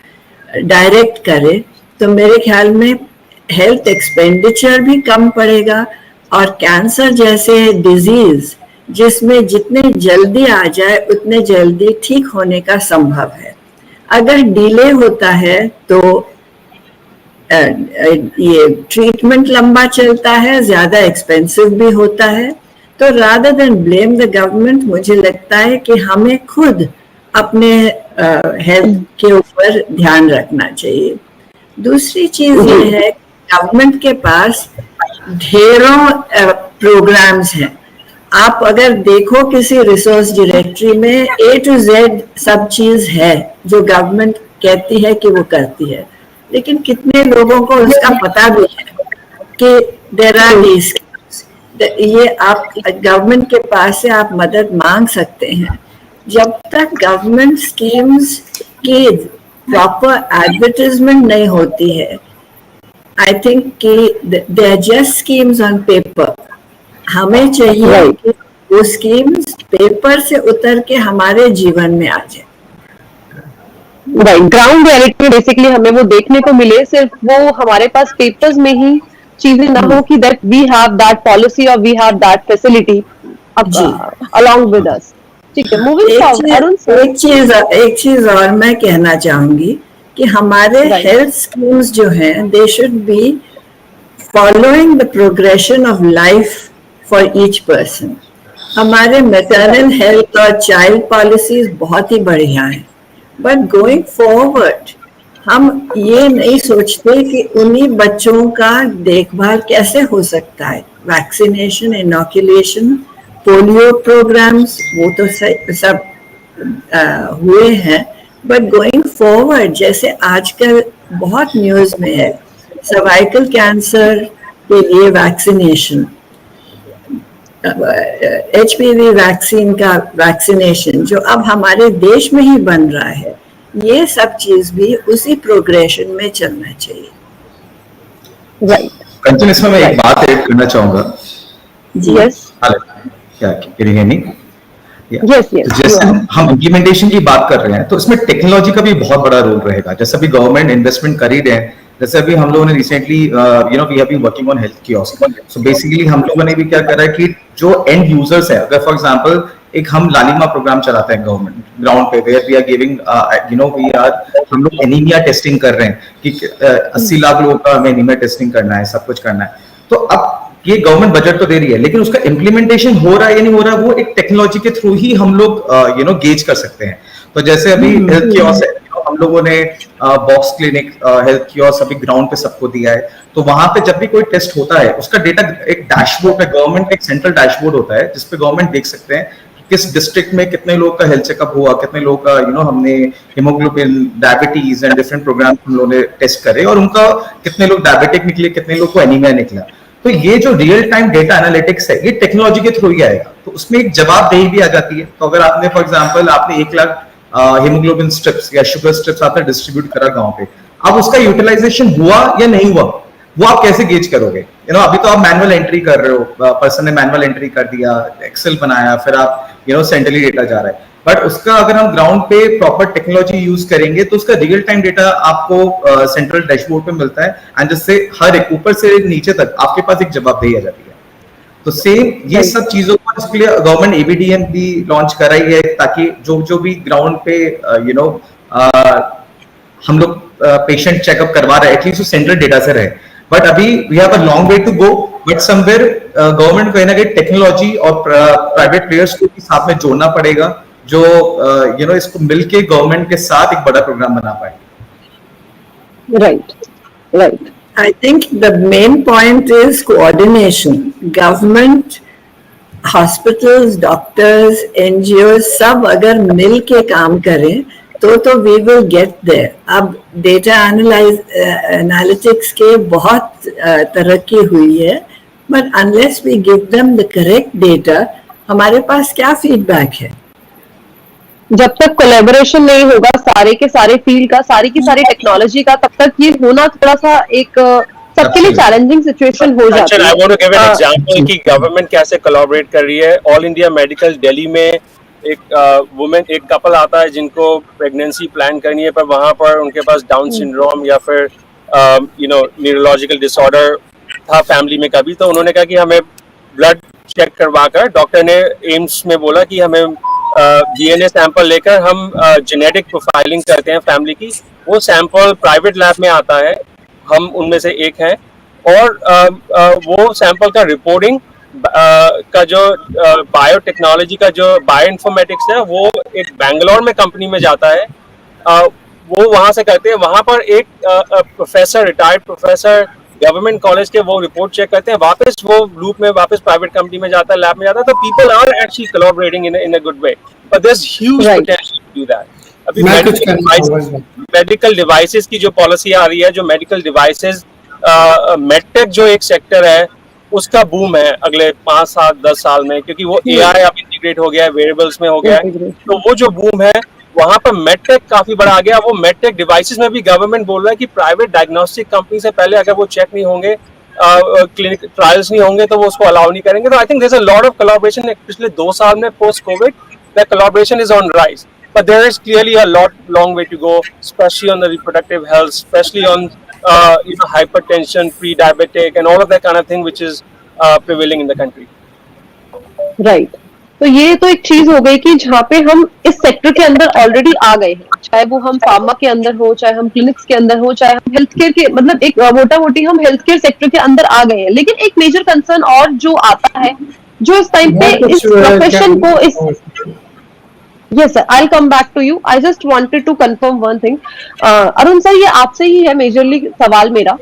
डायरेक्ट करे, तो मेरे ख्याल में हेल्थ एक्सपेंडिचर भी कम पड़ेगा, और कैंसर जैसे डिजीज़ जिसमें जितने जल्दी आ जाए उतने जल्दी ठीक होने का संभव है। अगर डिले होता है तो ये ट्रीटमेंट लंबा चलता है, ज़्यादा एक्सपेंसिव भी होता है। तो rather than blame the government, मुझे लगता है कि हमें खुद अपने हेल्थ के ऊपर ध्यान रखना चाहिए। दूसरी चीज़ ये है, गवर्नमेंट के पास ढेरों प्रोग्राम्स हैं। आप अगर देखो किसी रिसोर्स डायरेक्टरी में A to Z सब चीज़ है जो गवर्नमेंट कहती है कि वो करती है, लेकिन कितने लोगों को उसका पता भी है कि देयर आर दीस। ये आप गवर्नमेंट के पास से आप मदद मांग सकते हैं। जब तक गवर्नमेंट स्कीम्स की प्रॉपर एडवर्टाइजमेंट नहीं होती है, आई थिंक कि they are just schemes on paper. हमें चाहिए कि वो स्कीम्स पेपर से उतर के हमारे जीवन में आ जाए। राइट, ग्राउंड रियलिटी में बेसिकली हमें वो देखने को मिले, सिर्फ वो हमारे पास पेपर्स में ही चीजें ना हो कि that we have that policy और we have that facility along with us. ठीक है, मूविंग फॉरवर्ड। एक चीज और मैं कहना चाहूंगी कि हमारे हेल्थ स्कीम्स जो हैं, they should be following the progression of life for each person. हमारे मैटरनल हेल्थ और चाइल्ड पॉलिसीज बहुत ही बढ़िया हैं, बट गोइंग फॉरवर्ड हम ये नहीं सोचते कि उन्हीं बच्चों का देखभाल कैसे हो सकता है। वैक्सीनेशन, इनॉक्यूलेशन, पोलियो प्रोग्राम्स वो तो सब हुए हैं, बट गोइंग फॉरवर्ड जैसे आजकल बहुत न्यूज़ में है, सर्वाइकल कैंसर के लिए वैक्सीनेशन, HPV वैक्सीन का वैक्सीनेशन जो अब हमारे देश में ही बन रहा है, ये सब चीज भी उसी प्रोग्रेशन में चलना चाहिए। राइट। कंचन, इसमें मैं एक बात ऐड करना चाहूंगा। यस क्या करेंगे नहीं? यस तो जैसे हम इम्प्लीमेंटेशन की बात कर रहे हैं, तो इसमें टेक्नोलॉजी का भी बहुत बड़ा रोल रहेगा। जैसे अभी गवर्नमेंट इन्वेस्टमेंट कर ही रहे हैं, जैसे अभी हम लोगों ने recently we have been working on health kiosk. So basically हम लोगों ने भी क्या करा है कि जो एंड यूजर्स है, अगर फॉर एग्जांपल एक हम लालिमा प्रोग्राम चलाते हैं गवर्नमेंट ग्राउंड पे, वेयर वी आर गिविंग हम लोग एनीमिया टेस्टिंग कर रहे हैं कि 80 लाख लोगों का हमें एनीमिया टेस्टिंग करना है, सब कुछ करना है। तो अब ये गवर्नमेंट बजट तो दे रही है, लेकिन उसका इम्प्लीमेंटेशन हो रहा है या नहीं हो रहा है, वो एक टेक्नोलॉजी के थ्रू ही हम लोग गेज कर सकते हैं। तो जैसे अभी हेल्थ कियोस्क है, हम लोगों ने बॉक्स क्लिनिक हेल्थ कियोस्क अभी ग्राउंड पे सबको दिया है। तो वहां पे जब भी कोई टेस्ट होता है, उसका डेटा एक डैशबोर्ड पे, गवर्नमेंट का एक सेंट्रल डैशबोर्ड होता है जिसपे गवर्नमेंट देख सकते हैं किस डिस्ट्रिक्ट में कितने लोग का हेल्थ चेकअप हुआ, कितने लोग का हमने haemoglobin, diabetes and different programme हम लोगों ने टेस्ट करे, और उनका कितने लोग डायबिटिक निकले, कितने लोग को एनीमिया निकला। तो ये जो रियल टाइम डेटा एनालिटिक्स है, ये टेक्नोलॉजी के थ्रू ही आएगा। तो उसमें एक जवाबदेही भी आ जाती है। तो अगर आपने फॉर एग्जांपल आपने 1 लाख हीमोग्लोबिन स्ट्रिप्स या शुगर स्ट्रिप्स आपने डिस्ट्रीब्यूट करा गांव पे, अब उसका यूटिलाइजेशन हुआ या नहीं हुआ, वो आप कैसे गेज करोगे? अभी तो आप मैनुअल एंट्री कर रहे हो, पर्सन ने मैनुअल एंट्री कर दिया, एक्सेल बनाया, फिर आप सेंट्रली डेटा जा रहा है। बट उसका अगर हम ग्राउंड पे प्रॉपर टेक्नोलॉजी यूज करेंगे तो उसका रियल टाइम डेटा आपको सेंट्रल डैशबोर्ड पे मिलता है, एंड जिससे हर एक ऊपर से नीचे तक आपके पास एक जवाबदेही आ जाती है। तो सेम ये सब चीजों को, इसके लिए गवर्नमेंट ABDM भी लॉन्च कराई है, ताकि जो भी ग्राउंड पे हम लोग पेशेंट चेकअप करवा रहे हैं, एटलीस्ट वो सेंट्रल डेटा से रहे। बट अभी we have a long way to go, but somewhere government को कहीं ना कहीं टेक्नोलॉजी और प्राइवेट प्लेयर्स को भी साथ में जोड़ना पड़ेगा, जो इसको मिलके गवर्नमेंट के साथ एक बड़ा प्रोग्राम बना पाए। Right. I think the main point is coordination. Government, hospitals, doctors, NGOs सब अगर मिल के काम करें तो we will get there. अब data analytics के बहुत तरक्की हुई है, but unless we give them the correct data, हमारे पास क्या feedback है? जब तक कोलैबोरेशन नहीं होगा सारे के सारे फील्ड का, सारी की सारी टेक्नोलॉजी का, तब तक ये होना थोड़ा सा एक सबके लिए चैलेंजिंग सिचुएशन हो जाती है। I want to give an example कि गवर्नमेंट कैसे कोलैबोरेट कर रही है। ऑल इंडिया मेडिकल दिल्ली में एक कपल आता है जिनको प्रेगनेंसी प्लान करनी है, पर वहां पर उनके पास डाउन सिंड्रोम या फिर न्यूरोलॉजिकल डिसऑर्डर था फैमिली में कभी, तो उन्होंने कहा कि हमें ब्लड चेक करवा कर, डॉक्टर ने एम्स में बोला कि हमें DNA सैंपल लेकर हम जेनेटिक प्रोफाइलिंग करते हैं फैमिली की। वो सैंपल प्राइवेट लैब में आता है, हम उनमें से एक हैं, और वो सैंपल का रिपोर्टिंग का जो बायोटेक्नोलॉजी का जो बायोइन्फॉर्मेटिक्स है, वो एक बैंगलोर में कंपनी में जाता है, वो वहां से करते हैं। वहां पर एक professor, retired professor government college के, वो रिपोर्ट चेक करते हैं, वापस वो लूप में वापस प्राइवेट कंपनी में जाता है, लैब में जाता है। तो people are actually collaborating in a good way, but there is huge potential to do that. अभी मेडिकल डिवाइसेस की जो पॉलिसी आ रही है, जो मेडिकल डिवाइसेस मेडटेक जो एक सेक्टर है, उसका बूम है अगले 5, 7, 10 साल में, क्योंकि वो AI अब इंटीग्रेट हो गया है, वेरिएबल्स में हो गया है। तो वो जो बूम है वहां पर मेडटेक काफी बड़ा आ गया। वो मेडटेक डिवाइसेस में भी गवर्नमेंट बोल रहा है कि प्राइवेट डायग्नोस्टिक कंपनी से पहले अगर वो चेक नहीं होंगे, क्लिनिक ट्रायल्स नहीं होंगे, तो वो उसको अलाउ नहीं करेंगे। तो I think there is a lot of collaboration पिछले 2 साल में post covid, that collaboration is on rise, but there is clearly a long way to go, especially on the reproductive health, especially on hypertension, pre-diabetic and all of that kind of thing which is prevailing in the country. Right. तो ये तो एक चीज हो गई कि जहाँ पे हम इस सेक्टर के अंदर ऑलरेडी आ गए हैं, चाहे वो हम फार्मा के अंदर हो, चाहे हम क्लिनिक्स के अंदर हो, चाहे हम हेल्थ केयर के, मतलब एक मोटा मोटी हम हेल्थ केयर सेक्टर के अंदर आ गए हैं। लेकिन एक मेजर कंसर्न और जो आता है, जो इस टाइम पे इस प्रोफेशन को Yes, sir. I'll come back to you. I just wanted to confirm one thing. Arun sir, ये आपसे ही है मेजरली सवाल मेरा,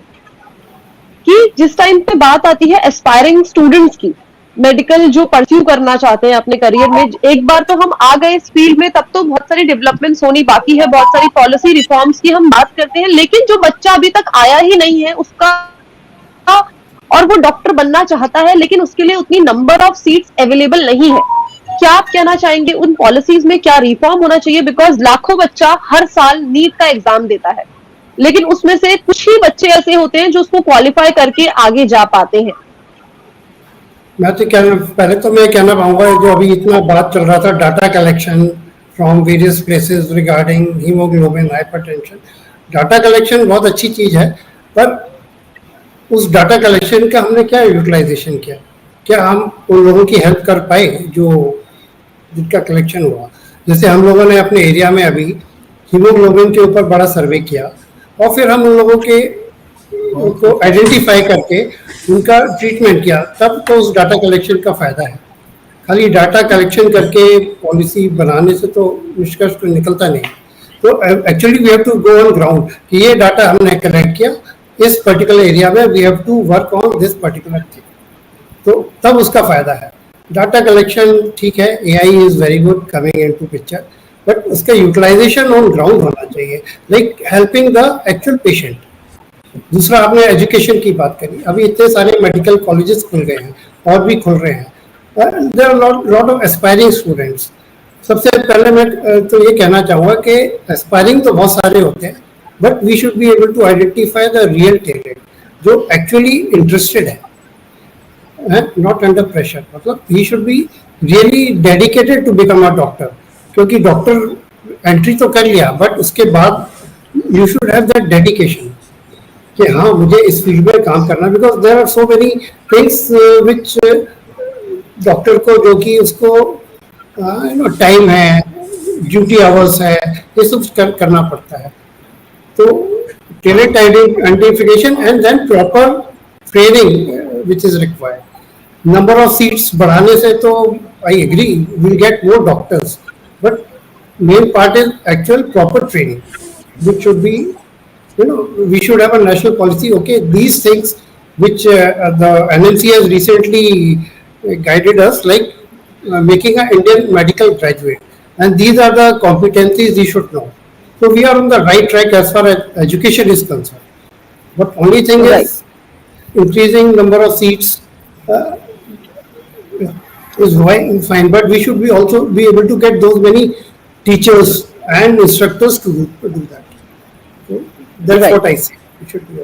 कि जिस टाइम पे बात आती है एस्पायरिंग स्टूडेंट्स की, मेडिकल जो परस्यू करना चाहते हैं अपने करियर में, एक बार तो हम आ गए इस फील्ड में, तब तो बहुत सारी डेवलपमेंट्स होनी बाकी है, बहुत सारी पॉलिसी रिफॉर्म्स की हम बात करते हैं, लेकिन जो बच्चा अभी तक आया ही नहीं है उसका, और वो डॉक्टर बनना चाहता है, लेकिन उसके लिए उतनी नंबर ऑफ सीट्स अवेलेबल नहीं है। क्या आप कहना चाहेंगे उन पॉलिसीज में क्या रिफॉर्म होना चाहिए? बिकॉज लाखों बच्चा हर साल नीट का एग्जाम देता है, लेकिन उसमें से कुछ ही बच्चे ऐसे होते हैं जो उसको क्वालिफाई करके आगे जा पाते हैं। पहले तो मैं कहना पाऊंगा, जो अभी इतना बात चल रहा था data collection from various places regarding haemoglobin, hypertension, data collection बहुत अच्छी चीज है, पर उस डाटा कलेक्शन का हमने क्या यूटिलाइजेशन किया? क्या हम उन लोगों की हेल्प कर पाए जो जिनका कलेक्शन हुआ? जैसे हम लोगों ने अपने एरिया में अभी हीमोग्लोबिन के ऊपर बड़ा सर्वे किया, और फिर हम उन लोगों के उनको आइडेंटिफाई करके उनका ट्रीटमेंट किया, तब तो उस डाटा कलेक्शन का फायदा है। खाली डाटा कलेक्शन करके पॉलिसी बनाने से तो निष्कर्ष तो निकलता नहीं। तो actually we have to go on ground कि ये डाटा हमने कलेक्ट किया, इस पर्टिकुलर एरिया में we have to work on this particular thing, तो तब उसका फायदा है। डाटा कलेक्शन ठीक है, AI is very good coming into picture, but उसका यूटिलाइजेशन ऑन ग्राउंड होना चाहिए, like helping the actual patient. दूसरा, आपने एजुकेशन की बात करी, अभी इतने सारे मेडिकल कॉलेजेस खुल गए हैं और भी खुल रहे हैं, there are lot of aspiring students. सबसे पहले मैं तो ये कहना चाहूँगा कि एस्पायरिंग तो बहुत सारे होते हैं, but we should be able to identify the real talent जो एक्चुअली इंटरेस्टेड है, नॉट अंडर प्रेशर। मतलब he should be really dedicated to become a doctor, क्योंकि डॉक्टर एंट्री तो कर लिया, बट उसके बाद you should have that dedication कि हाँ मुझे इस फील्ड में काम करना, because there are so many things which doctor को, जो कि उसको टाइम है, ड्यूटी आवर्स है, ये सब करना पड़ता है। तो talent identification and then proper training which is required. Number of seats बढ़ाने से तो I agree will get more doctors, but main part is actual proper training which should be, we should have a national policy. Okay, these things which the NMC has recently guided us, like making an Indian medical graduate, and these are the competencies we should know. So we are on the right track as far as education is concerned. But only thing is increasing number of seats is fine, but we should be also be able to get those many teachers and instructors to do that. That's what I say. It should be.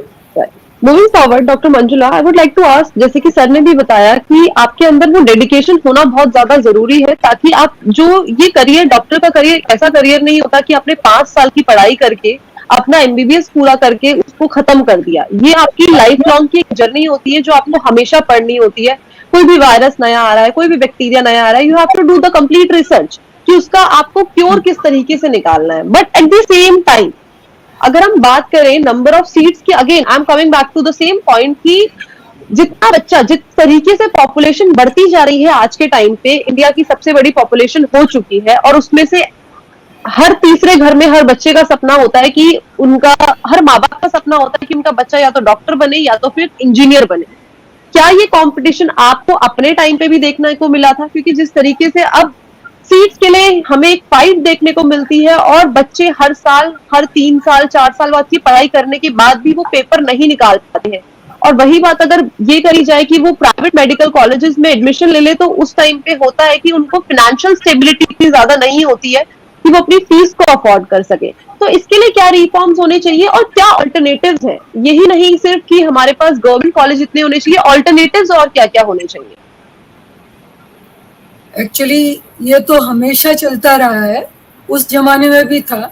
Moving forward, doctor Manjula, I would like to ask, जैसे कि sir ने भी बताया कि आपके अंदर वो dedication होना बहुत ज्यादा जरूरी है, ताकि आप जो ये करियर, डॉक्टर का करियर ऐसा करियर नहीं होता कि आपने 5 साल की पढ़ाई करके अपना MBBS पूरा करके उसको खत्म कर दिया। ये आपकी लाइफ लॉन्ग की एक जर्नी होती है जो आपको हमेशा पढ़नी होती है। कोई भी वायरस नया आ रहा है, कोई भी बैक्टीरिया नया आ रहा है, you have to do the complete research कि उसका आपको क्योर किस तरीके से निकालना है। But at the same time अगर हम बात करें नंबर ऑफ सीट्स की, again I am coming back to the same point कि जितना बच्चा, जिस तरीके से पॉपुलेशन बढ़ती जा रही है आज के टाइम पे, इंडिया की सबसे बड़ी पॉपुलेशन हो चुकी है, और उसमें से हर तीसरे घर में हर बच्चे का सपना होता है कि उनका, हर माँ बाप का सपना होता है कि उनका बच्चा या तो डॉक्टर बने या तो फिर इंजीनियर बने। क्या ये कंपटीशन आपको अपने टाइम पे भी देखने को मिला था? क्योंकि जिस तरीके से अब सीट्स के लिए हमें एक फाइट देखने को मिलती है, और बच्चे हर साल, हर 3 साल 4 साल बाद की पढ़ाई करने के बाद भी वो पेपर नहीं निकाल पाते हैं। और वही बात अगर ये करी जाए कि वो प्राइवेट मेडिकल कॉलेजेस में एडमिशन ले ले, तो उस टाइम पे होता है कि उनको फाइनेंशियल स्टेबिलिटी इतनी ज्यादा नहीं होती है कि वो अपनी फीस को अफोर्ड कर सके। तो इसके लिए क्या रिफॉर्म्स होने चाहिए और क्या अल्टरनेटिव्स हैं? यही नहीं सिर्फ कि हमारे पास गवर्नमेंट कॉलेज इतने होने चाहिए, अल्टरनेटिव्स और क्या क्या होने चाहिए? एक्चुअली ये तो हमेशा चलता रहा है, उस जमाने में भी था।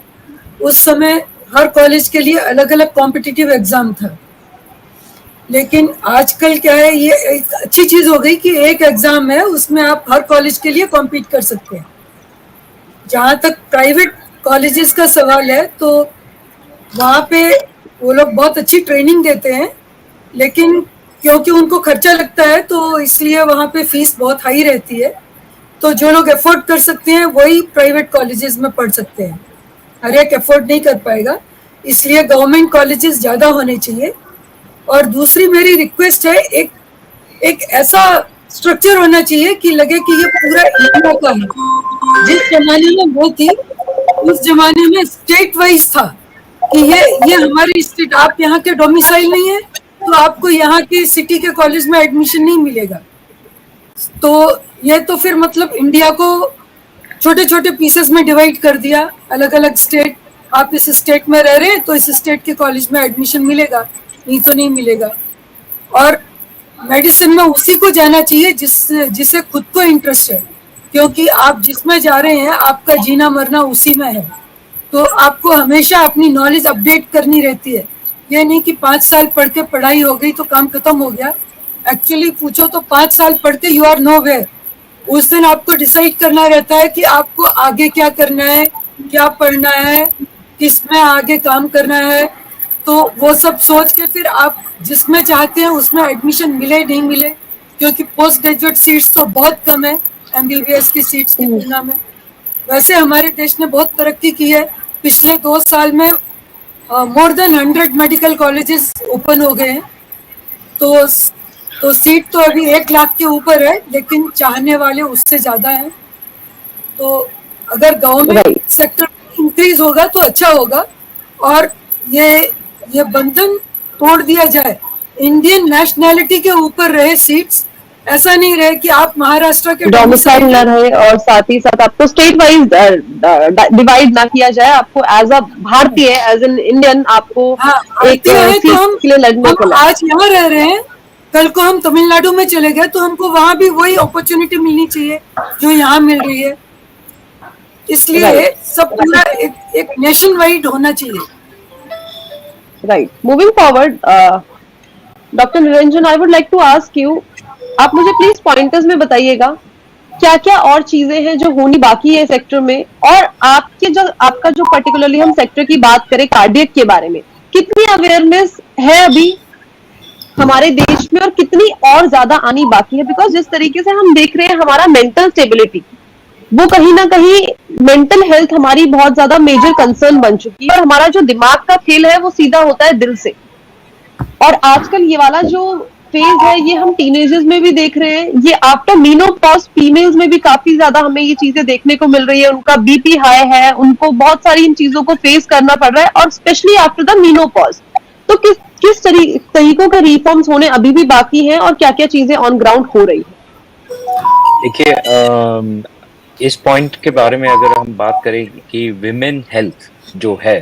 उस समय हर कॉलेज के लिए अलग अलग कॉम्पिटिटिव एग्जाम था, लेकिन आजकल क्या है, ये एक अच्छी चीज हो गई कि एक एग्जाम है, उसमें आप हर कॉलेज के लिए कॉम्पीट कर सकते हैं। जहाँ तक प्राइवेट कॉलेजेस का सवाल है, तो वहाँ पे वो लोग बहुत अच्छी ट्रेनिंग देते हैं, लेकिन क्योंकि उनको खर्चा लगता है तो इसलिए वहाँ पे फीस बहुत हाई रहती है। तो जो लोग अफोर्ड कर सकते हैं वही प्राइवेट कॉलेजेस में पढ़ सकते हैं, हर एक अफोर्ड नहीं कर पाएगा, इसलिए गवर्नमेंट कॉलेजेस ज़्यादा होने चाहिए। और दूसरी मेरी रिक्वेस्ट है, एक ऐसा स्ट्रक्चर होना चाहिए कि लगे कि ये पूरा इंडिया का है। जिस जमाने में वो थी, उस जमाने में स्टेट वाइज था कि ये हमारी स्टेट, आप यहाँ के डोमिसाइल नहीं है तो आपको यहाँ की सिटी के कॉलेज में एडमिशन नहीं मिलेगा। तो ये तो फिर मतलब इंडिया को छोटे छोटे पीसेस में डिवाइड कर दिया, अलग अलग स्टेट, आप इस स्टेट में रह रहे हैं तो इस स्टेट के कॉलेज में एडमिशन मिलेगा, नहीं तो नहीं मिलेगा। और मेडिसिन में उसी को जाना चाहिए जिसे खुद को इंटरेस्ट है, क्योंकि आप जिसमें जा रहे हैं आपका जीना मरना उसी में है। तो आपको हमेशा अपनी नॉलेज अपडेट करनी रहती है। ये नहीं कि 5 साल पढ़ के पढ़ाई हो गई तो काम खत्म हो गया। एक्चुअली पूछो तो 5 साल पढ़ के यू आर नो वेयर। उस दिन आपको डिसाइड करना रहता है कि आपको आगे क्या करना है, क्या पढ़ना है, किसमें आगे काम करना है। तो वो सब सोच के फिर आप जिसमें चाहते हैं उसमें एडमिशन मिले नहीं मिले, क्योंकि पोस्ट ग्रेजुएट सीट्स तो बहुत कम है एमबीबीएस की सीट्स की तुलना में। वैसे हमारे देश ने बहुत तरक्की की है। पिछले 2 साल में more than 100 medical colleges open हो गए हैं। तो सीट तो अभी 1 लाख के ऊपर है, लेकिन चाहने वाले उससे ज्यादा हैं। तो अगर गवर्नमेंट सेक्टर इंक्रीज होगा तो अच्छा होगा। और ये बंधन तोड़ दिया जाए, इंडियन नेशनैलिटी के ऊपर रहे सीट्स, ऐसा नहीं रहे कि आप महाराष्ट्र के डोमिसाइल न रहे और साथ ही साथ आपको स्टेट वाइज डिवाइड ना किया जाए। आपको एज अ भारतीय, एज एन इंडियन, आपको एक सीट के लिए लड़ने को आज यहाँ रह रहे हैं, कल को हम तमिलनाडु में चले गए तो हमको वहां भी वही अपॉर्चुनिटी मिलनी चाहिए जो यहाँ मिल रही है। इसलिए सब पूरा एक नेशन वाइड होना चाहिए। Right, moving forward, doctor Niranjan, I would like to ask you, आप मुझे प्लीज पॉइंटर्स में बताइएगा क्या क्या और चीजें हैं जो होनी बाकी है सेक्टर में, और आपका जो पर्टिकुलरली हम सेक्टर की बात करें कार्डियक के बारे में, कितनी अवेयरनेस है अभी हमारे देश में और कितनी और ज्यादा आनी बाकी है? बिकॉज जिस तरीके से हम देख रहे हैं हमारा मेंटल स्टेबिलिटी, वो कहीं ना कहीं मेंटल हेल्थ हमारी बहुत ज्यादा मेजर कंसर्न बन चुकी है, और हमारा जो दिमाग का खेल है वो सीधा होता है दिल से। और आजकल ये वाला जो फेज है ये हम टीनेजर्स में भी देख रहे हैं, ये आफ्टर मीनोपॉज फीमेल्स में भी काफी ज्यादा हमें ये चीजें देखने को मिल रही है। उनका बीपी हाई है, उनको बहुत सारी इन चीजों को फेस करना पड़ रहा है, और स्पेशली आफ्टर द मीनोपॉज। तो किस तरीकों के रिफॉर्म्स होने अभी भी बाकी हैं और क्या क्या चीजें ऑन ग्राउंड हो रही है? देखिए, इस पॉइंट के बारे में अगर हम बात करें कि विमेन हेल्थ जो है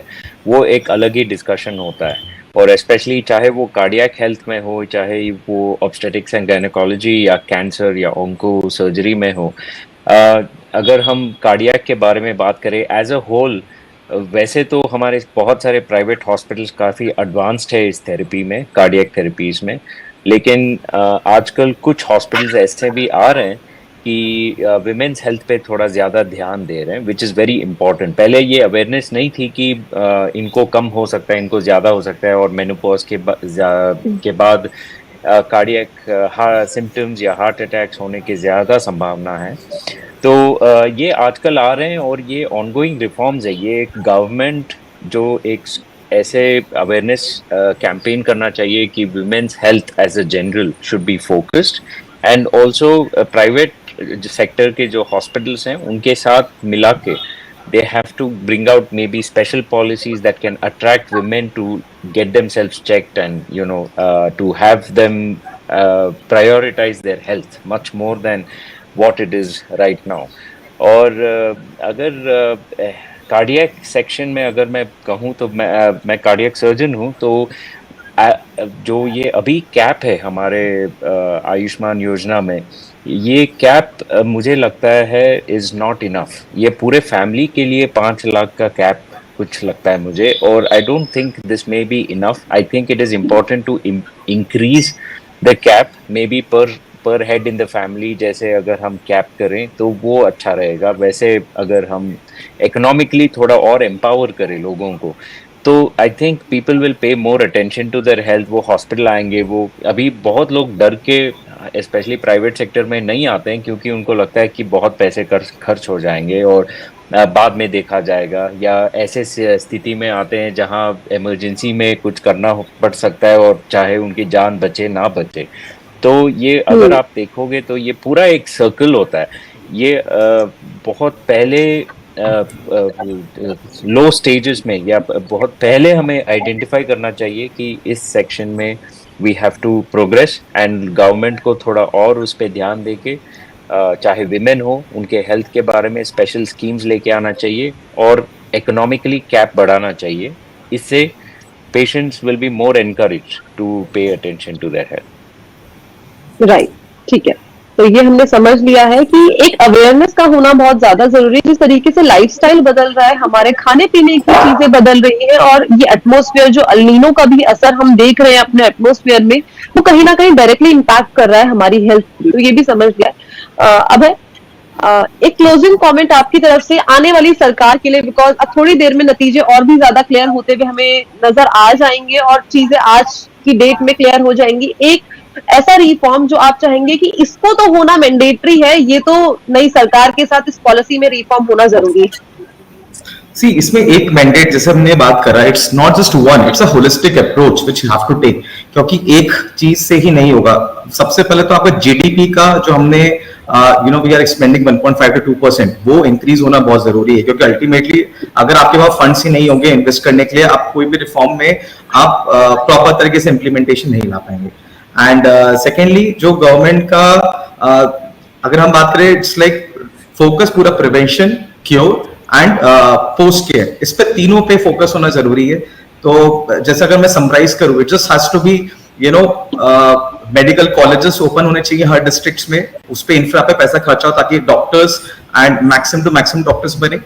वो एक अलग ही डिस्कशन होता है, और स्पेशली चाहे वो कार्डियक हेल्थ में हो, चाहे वो ऑब्स्टेटिक्स एंड गायनेकोलॉजी या कैंसर या ऑन्को सर्जरी में हो। अगर हम कार्डियक के बारे में बात करें एज अ होल, वैसे तो हमारे बहुत सारे प्राइवेट हॉस्पिटल्स काफ़ी एडवांस्ड है इस थेरेपी में, कार्डियक थेरेपीज में, लेकिन आजकल कुछ हॉस्पिटल्स ऐसे भी आ रहे हैं कि विमेंस हेल्थ पे थोड़ा ज़्यादा ध्यान दे रहे हैं, विच इज़ वेरी इंपॉर्टेंट। पहले ये अवेयरनेस नहीं थी कि इनको कम हो सकता है, इनको ज़्यादा हो सकता है, और मेनोपॉज के बाद कार्डियक सिम्टम्स या हार्ट अटैक्स होने की ज़्यादा संभावना है। तो ये आजकल आ रहे हैं और ये ऑनगोइंग रिफॉर्म्स है। ये एक गवर्नमेंट जो एक ऐसे अवेयरनेस कैंपेन करना चाहिए कि women's health as a general should be focused, and also private sector के जो हॉस्पिटल्स हैं उनके साथ मिला के they have to bring out maybe special policies that can attract women to get themselves checked, and to have them prioritize their health much more than what it is right now. और अगर cardiac section में अगर मैं कहूँ तो मैं cardiac surgeon हूँ, तो जो ये अभी कैप है हमारे आयुष्मान योजना में, ये कैप मुझे लगता है इज़ नॉट इनफ। ये पूरे फैमिली के लिए 5 लाख का कैप कुछ लगता है मुझे, और I don't think this may be enough. I think it is important to increase the cap, maybe per head in the family. जैसे अगर हम कैप करें तो वो अच्छा रहेगा। वैसे अगर हम इकोनॉमिकली थोड़ा और एम्पावर करें लोगों को, तो I think people will pay more attention to their health. वो हॉस्पिटल आएंगे। वो अभी बहुत लोग डर के स्पेशली प्राइवेट सेक्टर में नहीं आते हैं, क्योंकि उनको लगता है कि बहुत पैसे खर्च हो जाएंगे और बाद में देखा जाएगा, या ऐसे स्थिति में आते हैं जहां इमरजेंसी में कुछ करना पड़ सकता है, और चाहे उनकी जान बचे ना बचे। तो ये अगर आप देखोगे तो ये पूरा एक सर्कल होता है। ये बहुत पहले लो स्टेजेस में या बहुत पहले हमें आइडेंटिफाई करना चाहिए कि इस सेक्शन में we have to progress and government को थोड़ा और उस पर ध्यान देके चाहे विमेन हो उनके हेल्थ के बारे में स्पेशल स्कीम्स लेके आना चाहिए और इकोनॉमिकली कैप बढ़ाना चाहिए. इससे patients will be more encouraged to pay attention to their health. Right, ठीक है. तो ये हमने समझ लिया है कि एक अवेयरनेस का होना बहुत ज्यादा जरूरी है. जिस तरीके से लाइफस्टाइल बदल रहा है, हमारे खाने पीने की चीजें बदल रही है और ये एटमॉस्फेयर जो अल्नीनो का भी असर हम देख रहे हैं अपने एटमॉस्फेयर में, वो कहीं ना कहीं डायरेक्टली इम्पैक्ट कर रहा है हमारी हेल्थ. तो ये भी समझ लिया. अब है एक क्लोजिंग कमेंट आपकी तरफ से आने वाली सरकार के लिए, बिकॉज अब थोड़ी देर में नतीजे और भी ज्यादा क्लियर होते हुए हमें नजर आ जाएंगे और चीजें आज की डेट में क्लियर हो जाएंगी. एक ऐसा रिफॉर्म जो आप चाहेंगे कि इसको तो होना मैंडेटरी है, ये तो नई सरकार के साथ इस पॉलिसी में रिफॉर्म होना जरूरी है. सी इसमें एक मैंडेट जैसे हमने बात करा, it's not just one, it's a holistic approach which you have to take, क्योंकि एक चीज से ही नहीं होगा. सबसे पहले तो आपका जीडीपी का जो हमने वी आर एक्सपेंडिंग 1.5 to 2%, वो इंक्रीज होना बहुत जरूरी है, क्योंकि अल्टीमेटली अगर आपके पास फंड्स ही नहीं होंगे इन्वेस्ट करने के लिए, आप कोई भी रिफॉर्म में आप प्रॉपर तरीके से इम्प्लीमेंटेशन नहीं ला पाएंगे. एंड सेकेंडली जो गवर्नमेंट का अगर हम बात करें, इट्स लाइक फोकस पूरा prevention, cure and post care, इस पे तीनों पे फोकस होना जरूरी है. तो जैसे अगर मैं समराइज करूं, it just has to be medical colleges open होने चाहिए हर डिस्ट्रिक्ट्स में, उस पे इंफ्रा पे पैसा खर्चा हो ताकि doctors and maximum to maximum doctors बने.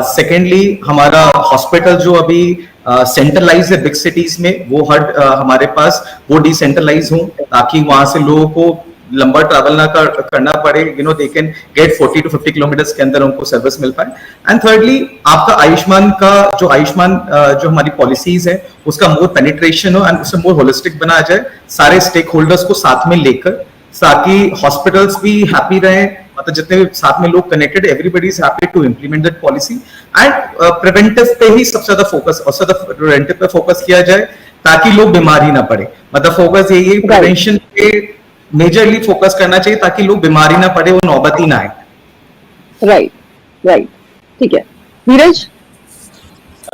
सेकेंडली हमारा हॉस्पिटल जो अभी सेंट्रलाइज है बिग सिटीज में, वो हर हमारे पास वो डिसेंट्रलाइज हो ताकि वहां से लोगों को लंबा ट्रैवल ना करना पड़े. They can get 40 to 50 kilometres के अंदर उनको सर्विस मिल पाए. एंड थर्डली आपका आयुष्मान जो हमारी पॉलिसीज है उसका मोर पेनिट्रेशन हो एंड उसे मोर होलिस्टिक बनाया जाए, सारे स्टेक होल्डर्स को साथ में लेकर, ताकि हॉस्पिटल्स भी हैप्पी रहे, मतलब जितने भी साथ में लोग connected, everybody is happy to implement that policy. And preventive पे ही सबसे ज्यादा फोकस, और ज्यादा प्रिवेंटिव पे फोकस किया जाए ताकि लोग बीमार ही ना पड़े. मतलब फोकस यही है, प्रिवेंशन पे मेजरली फोकस करना चाहिए ताकि लोग बीमारी ना पड़े, वो नौबत ही ना आए. राइट, ठीक है. नीरज,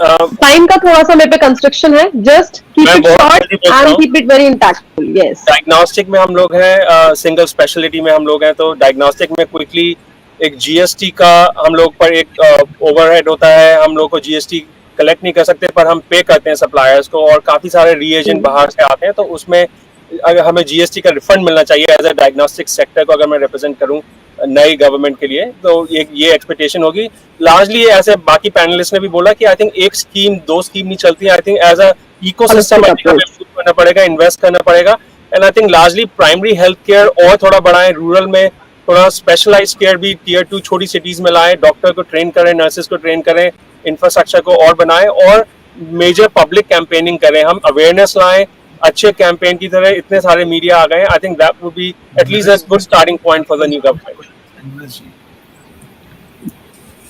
टाइम का थोड़ा सा मेरे पे कंस्ट्रक्शन है, just keep it short and keep it very impactful. Yes, diagnostic में हम लोग हैं, सिंगल स्पेशलिटी में हम लोग हैं, तो डायग्नोस्टिक में क्विकली एक जीएसटी का हम लोग पर एक ओवरहेड होता है. हम लोग को जीएसटी कलेक्ट नहीं कर सकते, पर हम पे करते हैं सप्लायर्स को, और काफी सारे रीएजेंट बाहर से आते हैं, तो उसमें अगर हमें जीएसटी का रिफंड मिलना चाहिए एज अ डायग्नोस्टिक सेक्टर को, अगर मैं रिप्रेजेंट करूं नई गवर्नमेंट के लिए, तो ये एक्सपेक्टेशन होगी. लार्जली ऐसे बाकी पैनलिस्ट ने भी बोला कि आई थिंक एक स्कीम दो स्कीम नहीं चलती है. I think as a ecosystem करना पड़ेगा, इन्वेस्ट करना पड़ेगा. And I think largely primary health care और थोड़ा बढ़ाएं, रूरल में थोड़ा स्पेशलाइज केयर भी टियर 2 छोटी सिटीज में लाएं, डॉक्टर को ट्रेन करें, नर्सेज को ट्रेन करें, इंफ्रास्ट्रक्चर को और बनाएं, और मेजर पब्लिक कैंपेनिंग करें, हम अवेयरनेस लाएं. अच्छे कैंपेन की तरह इतने सारे मीडिया आ गए. आई think that would be at least a good starting point for the new government.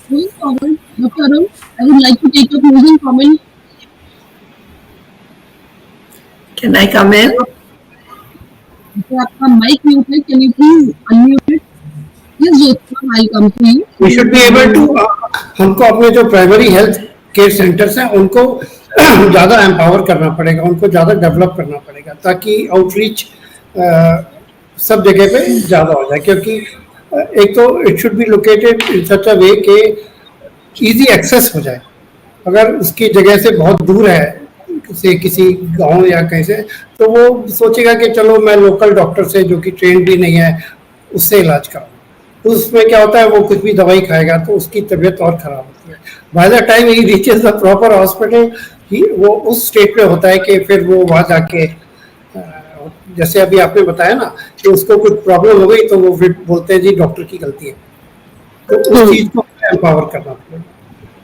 Moving forward, Dr. Arun, I would like to take a closing comment. Can I come in? आपका mic mute है, can you please unmute it? Yes, Jyotsna, I'll come to you. We should be able to हमको अपने जो primary health care centres हैं उनको ज़्यादा empower करना पड़ेगा, उनको ज़्यादा डेवलप करना पड़ेगा, ताकि आउटरीच सब जगह पे ज़्यादा हो जाए. क्योंकि एक तो it should be located in such a way कि इजी एक्सेस हो जाए. अगर उसकी जगह से बहुत दूर है, से किसी गांव या कहीं से, तो वो सोचेगा कि चलो मैं लोकल डॉक्टर से, जो कि ट्रेन भी नहीं है, उससे इलाज कराऊँ. तो उसमें क्या होता है, वो कुछ भी दवाई खाएगा तो उसकी तबीयत और खराब होती है. By the time he reaches the proper hospital, वो उस स्टेट पे होता है कि फिर वो वहाँ जाके, जैसे अभी आपने बताया ना कि उसको कुछ प्रॉब्लम हो गई, तो वो फिर बोलते हैं जी डॉक्टर की गलती है. तो उस चीज को एम्पावर करना पड़ेगा.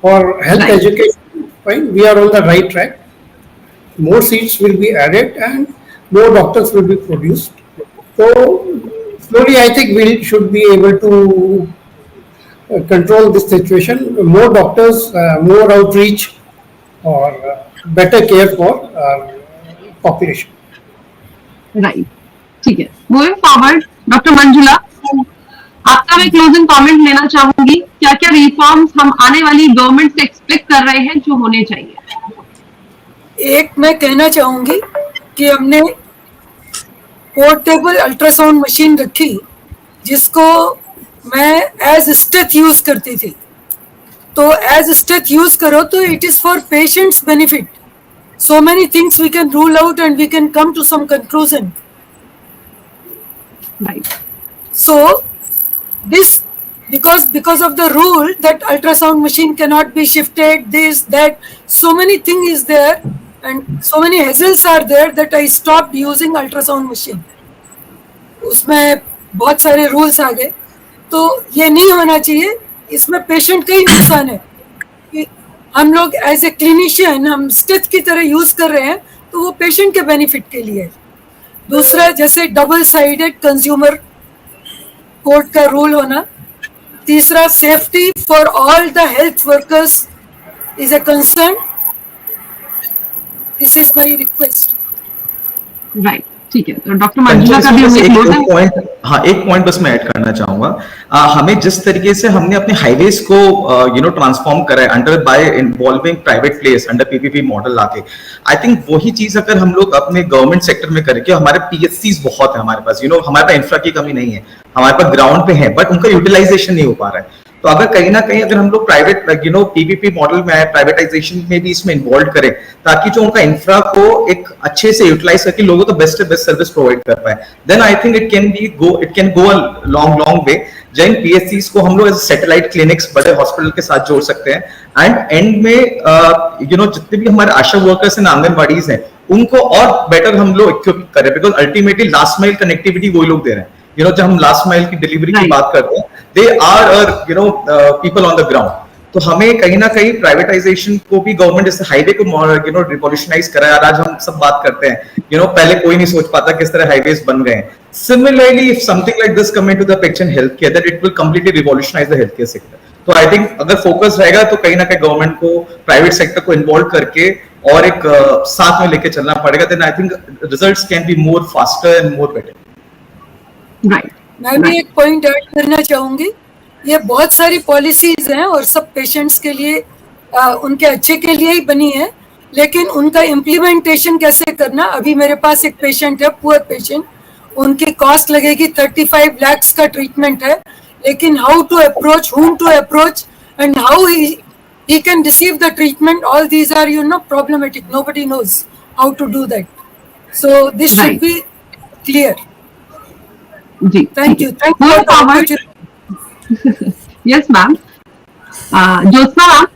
और health education, fine, we are on the right track. More seats will be added and more doctors will be produced. तो slowly I think we should be able to control this situation. More doctors, more outreach, or better care for population. Right, ठीक है. Moving forward, doctor Manjula, आपका मैं closing comment लेना चाहूंगी. क्या क्या reforms हम आने वाली गवर्नमेंट से एक्सपेक्ट कर रहे हैं जो होने चाहिए? एक मैं कहना चाहूंगी कि हमने पोर्टेबल अल्ट्रासाउंड मशीन रखी जिसको मैं एज स्टेथ यूज करती थी। तो एज स्टेथ यूज करो तो it is for patients benefit. So many things we can rule out and we can come to some conclusion. Right. So this, because of the rule that ultrasound machine cannot be shifted, this, that, so many things is there and so many hassles are there that I stopped using ultrasound machine. उसमें बहुत सारे rules आ गए, तो ये नहीं होना चाहिए। इसमें पेशेंट का ही नुकसान है कि हम लोग एज ए क्लिनिशियन हम स्टेथ की तरह यूज कर रहे हैं, तो वो पेशेंट के बेनिफिट के लिए है। दूसरा, जैसे डबल साइडेड कंज्यूमर कोर्ट का रूल होना। तीसरा, safety for all the health workers is a concern. This is my request. Right, ठीक है। तो डॉक्टर मंजुला का भी एक पॉइंट बस मैं ऐड करना चाहूंगा। हमें जिस तरीके से हमने अपने हाईवेज को ट्रांसफॉर्म करा है under bye involving private players under PPP model लाके, आई थिंक वही चीज अगर हम लोग अपने गवर्नमेंट सेक्टर में करें, कि हमारे पीएचसीज बहुत है हमारे पास, हमारे पास इंफ्रा की कमी नहीं है, हमारे पास ग्राउंड पे है, बट उनका यूटिलाइजेशन नहीं हो पा रहा है। तो अगर कहीं ना कहीं अगर हम लोग प्राइवेट पीपीपी मॉडल में आए, प्राइवेटाइजेशन में भी इसमें इन्वॉल्व करें, ताकि जो उनका इंफ्रा को एक अच्छे से यूटिलाइज करके लोगों को बेस्ट सर्विस प्रोवाइड कर पाए, then I think it can go a long way. जैन पीएचसीज को हम लोग एज सैटेलाइट क्लिनिक्स बड़े हॉस्पिटल के साथ जोड़ सकते हैं, एंड एंड में जितने भी हमारे आशा वर्कर्स एंड आंगनबाड़ीज हैं उनको और बेटर हम लोग इक्विप करें, because ultimately last mile connectivity वही लोग दे रहे हैं। जब हम लास्ट माइल की डिलीवरी की बात करते हैं, they are people on the ground. तो हमें कहीं ना कहीं प्राइवेटाइजेशन को भी गवर्नमेंट जैसे हाईवे को रिवॉल्यूशनाइज करा है। आज हम सब बात करते हैं, पहले कोई नहीं सोच पाता किस तरह हाईवेज बन गए हैं। Similarly if something like this come into the picture in health care, that it will completely revolutionize the health care sector. तो आई थिंक अगर फोकस रहेगा तो कहीं ना कहीं गवर्नमेंट को प्राइवेट सेक्टर को इन्वॉल्व करके और एक साथ में लेके चलना पड़ेगा, then I think results can be more faster and more better. Right, मैं भी एक पॉइंट ऐड करना चाहूंगी। ये बहुत सारी पॉलिसीज हैं और सब पेशेंट्स के लिए उनके अच्छे के लिए ही बनी है, लेकिन उनका इम्प्लीमेंटेशन कैसे करना। अभी मेरे पास एक पेशेंट है, पुअर पेशेंट, उनकी कॉस्ट लगेगी 35 lakhs का ट्रीटमेंट है, लेकिन how to approach, whom to approach and how he can receive the treatment, all these are problematic. Nobody knows how to do that. So this should be clear. Thank you. Thank you for the opportunity. Yes, ma'am. Jyotsna,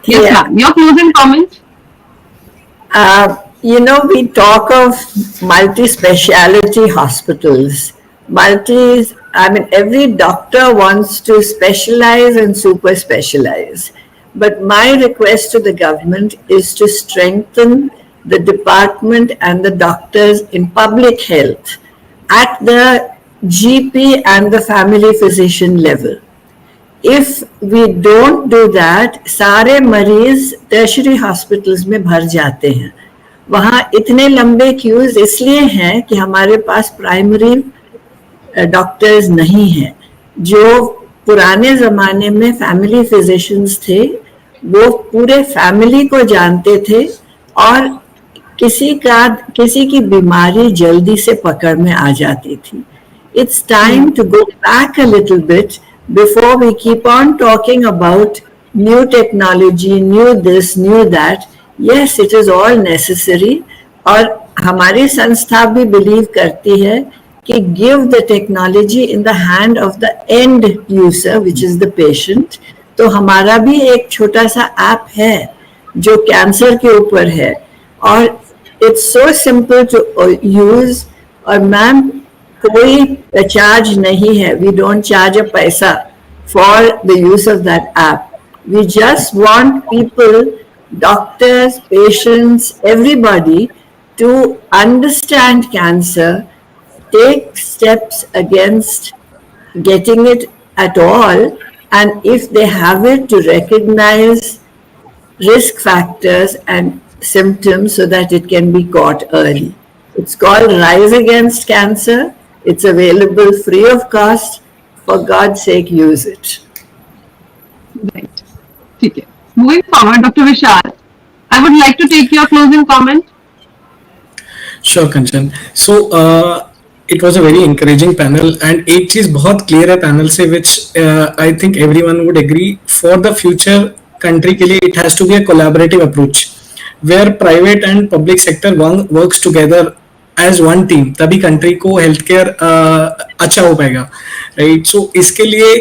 yes, ma'am. Your closing comment. We talk of multi-speciality hospitals. Every doctor wants to specialize and super specialize. But my request to the government is to strengthen the department and the doctors in public health at the GP and the family physician level. If we don't do that, सारे मरीज tertiary hospitals में भर जाते हैं। वहाँ इतने लंबे cues इसलिए हैं कि हमारे पास प्राइमरी डॉक्टर्स नहीं हैं। जो पुराने ज़माने में फैमिली फिजिशियंस थे, वो पूरे फैमिली को जानते थे और किसी की बीमारी जल्दी से पकड़ में आ जाती थी। It's time to go back a little bit before we keep on talking about new technology, new this, new that. Yes, it is all necessary. और हमारी संस्था भी believe करती है कि give the technology in the hand of the end user, which is the patient. तो हमारा भी एक छोटा सा ऐप है जो कैंसर के ऊपर है और it's so simple to use। और मैम कोई चार्ज नहीं है, we don't charge a पैसा for the use of that app. We just want people, doctors, patients, everybody to understand cancer, take steps against getting it at all, and if they have it, to recognize risk factors and symptoms so that it can be caught early. It's called Rise Against Cancer. It's available free of cost. For God's sake, use it. Right. Okay. Moving forward, Dr. Vishal, I would like to take your closing comment. Sure, Kanchan. So it was a very encouraging panel, and एक चीज बहुत clear है panel से, which I think everyone would agree, for the future country के लिए it has to be a collaborative approach where private and public sector works together as one team, तभी country को healthcare अच्छा हो पाएगा, right? So इसके लिए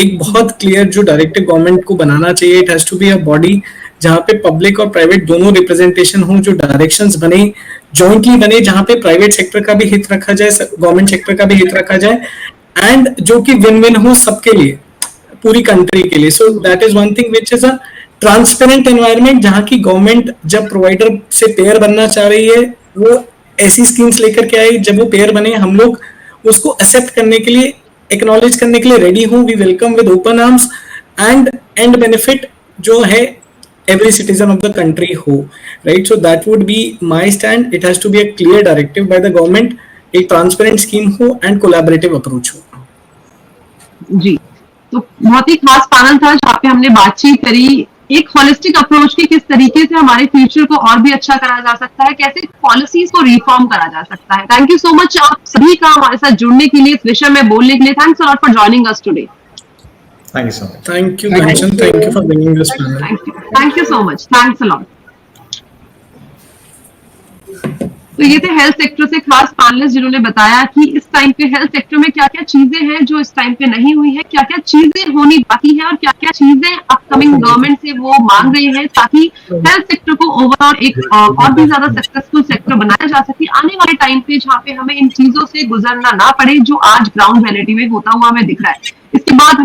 एक बहुत clear जो directive government को बनाना चाहिए, it has to be a body जहाँ पे पब्लिक और प्राइवेट दोनों रिप्रेजेंटेशन हो, जो डायरेक्शंस बने जॉइंटली बने, जहाँ पे प्राइवेट सेक्टर का भी हित रखा जाए, गवर्नमेंट सेक्टर का भी हित रखा जाए, एंड जो कि विन विन हो सबके लिए, पूरी कंट्री के लिए. So that is one thing which is a transparent environment, जहाँ की गवर्नमेंट जब प्रोवाइडर से पेयर बनना चाह रही है, वो ऐसी स्कीम्स लेकर के आई, जब वो पेयर बने हम लोग उसको एक्सेप्ट करने के लिए, एक्नॉलेज करने के लिए रेडी हूँ. We welcome with open arms, and and benefit जो है every citizen of the country हो, right? So that would be my stand. It has to be a clear directive by the government, एक transparent scheme हो and collaborative approach हो. जी, तो बहुत ही खास panel था जहाँ पे हमने बातचीत करी एक होलिस्टिक अप्रोच की, किस तरीके से हमारे फ्यूचर को और भी अच्छा करा जा सकता है, कैसे पॉलिसीज को रिफॉर्म करा जा सकता है. थैंक यू सो मच आप सभी का हमारे साथ जुड़ने के लिए, इस विषय में बोलने के लिए. Thanks a lot for joining us today. Thank you so much. Thank you, Kanchan. Thank you for bringing this panel. Thank you so much. Thanks a lot. तो ये थे हेल्थ सेक्टर से खास पैनलिस्ट जिन्होंने बताया कि इस टाइम पे हेल्थ सेक्टर में क्या क्या चीजें हैं जो इस टाइम पे नहीं हुई है, क्या क्या चीजें होनी बाकी है और क्या क्या चीजें अपकमिंग गवर्नमेंट से वो मांग रही है, ताकि हेल्थ सेक्टर को ओवरऑल एक और भी ज्यादा सक्सेसफुल सेक्टर बनाया जा सके आने वाले टाइम पे, जहाँ पे हमें इन चीजों से गुजरना ना पड़े जो आज ग्राउंड रियलिटी में होता हुआ हमें दिख रहा है. इसके बाद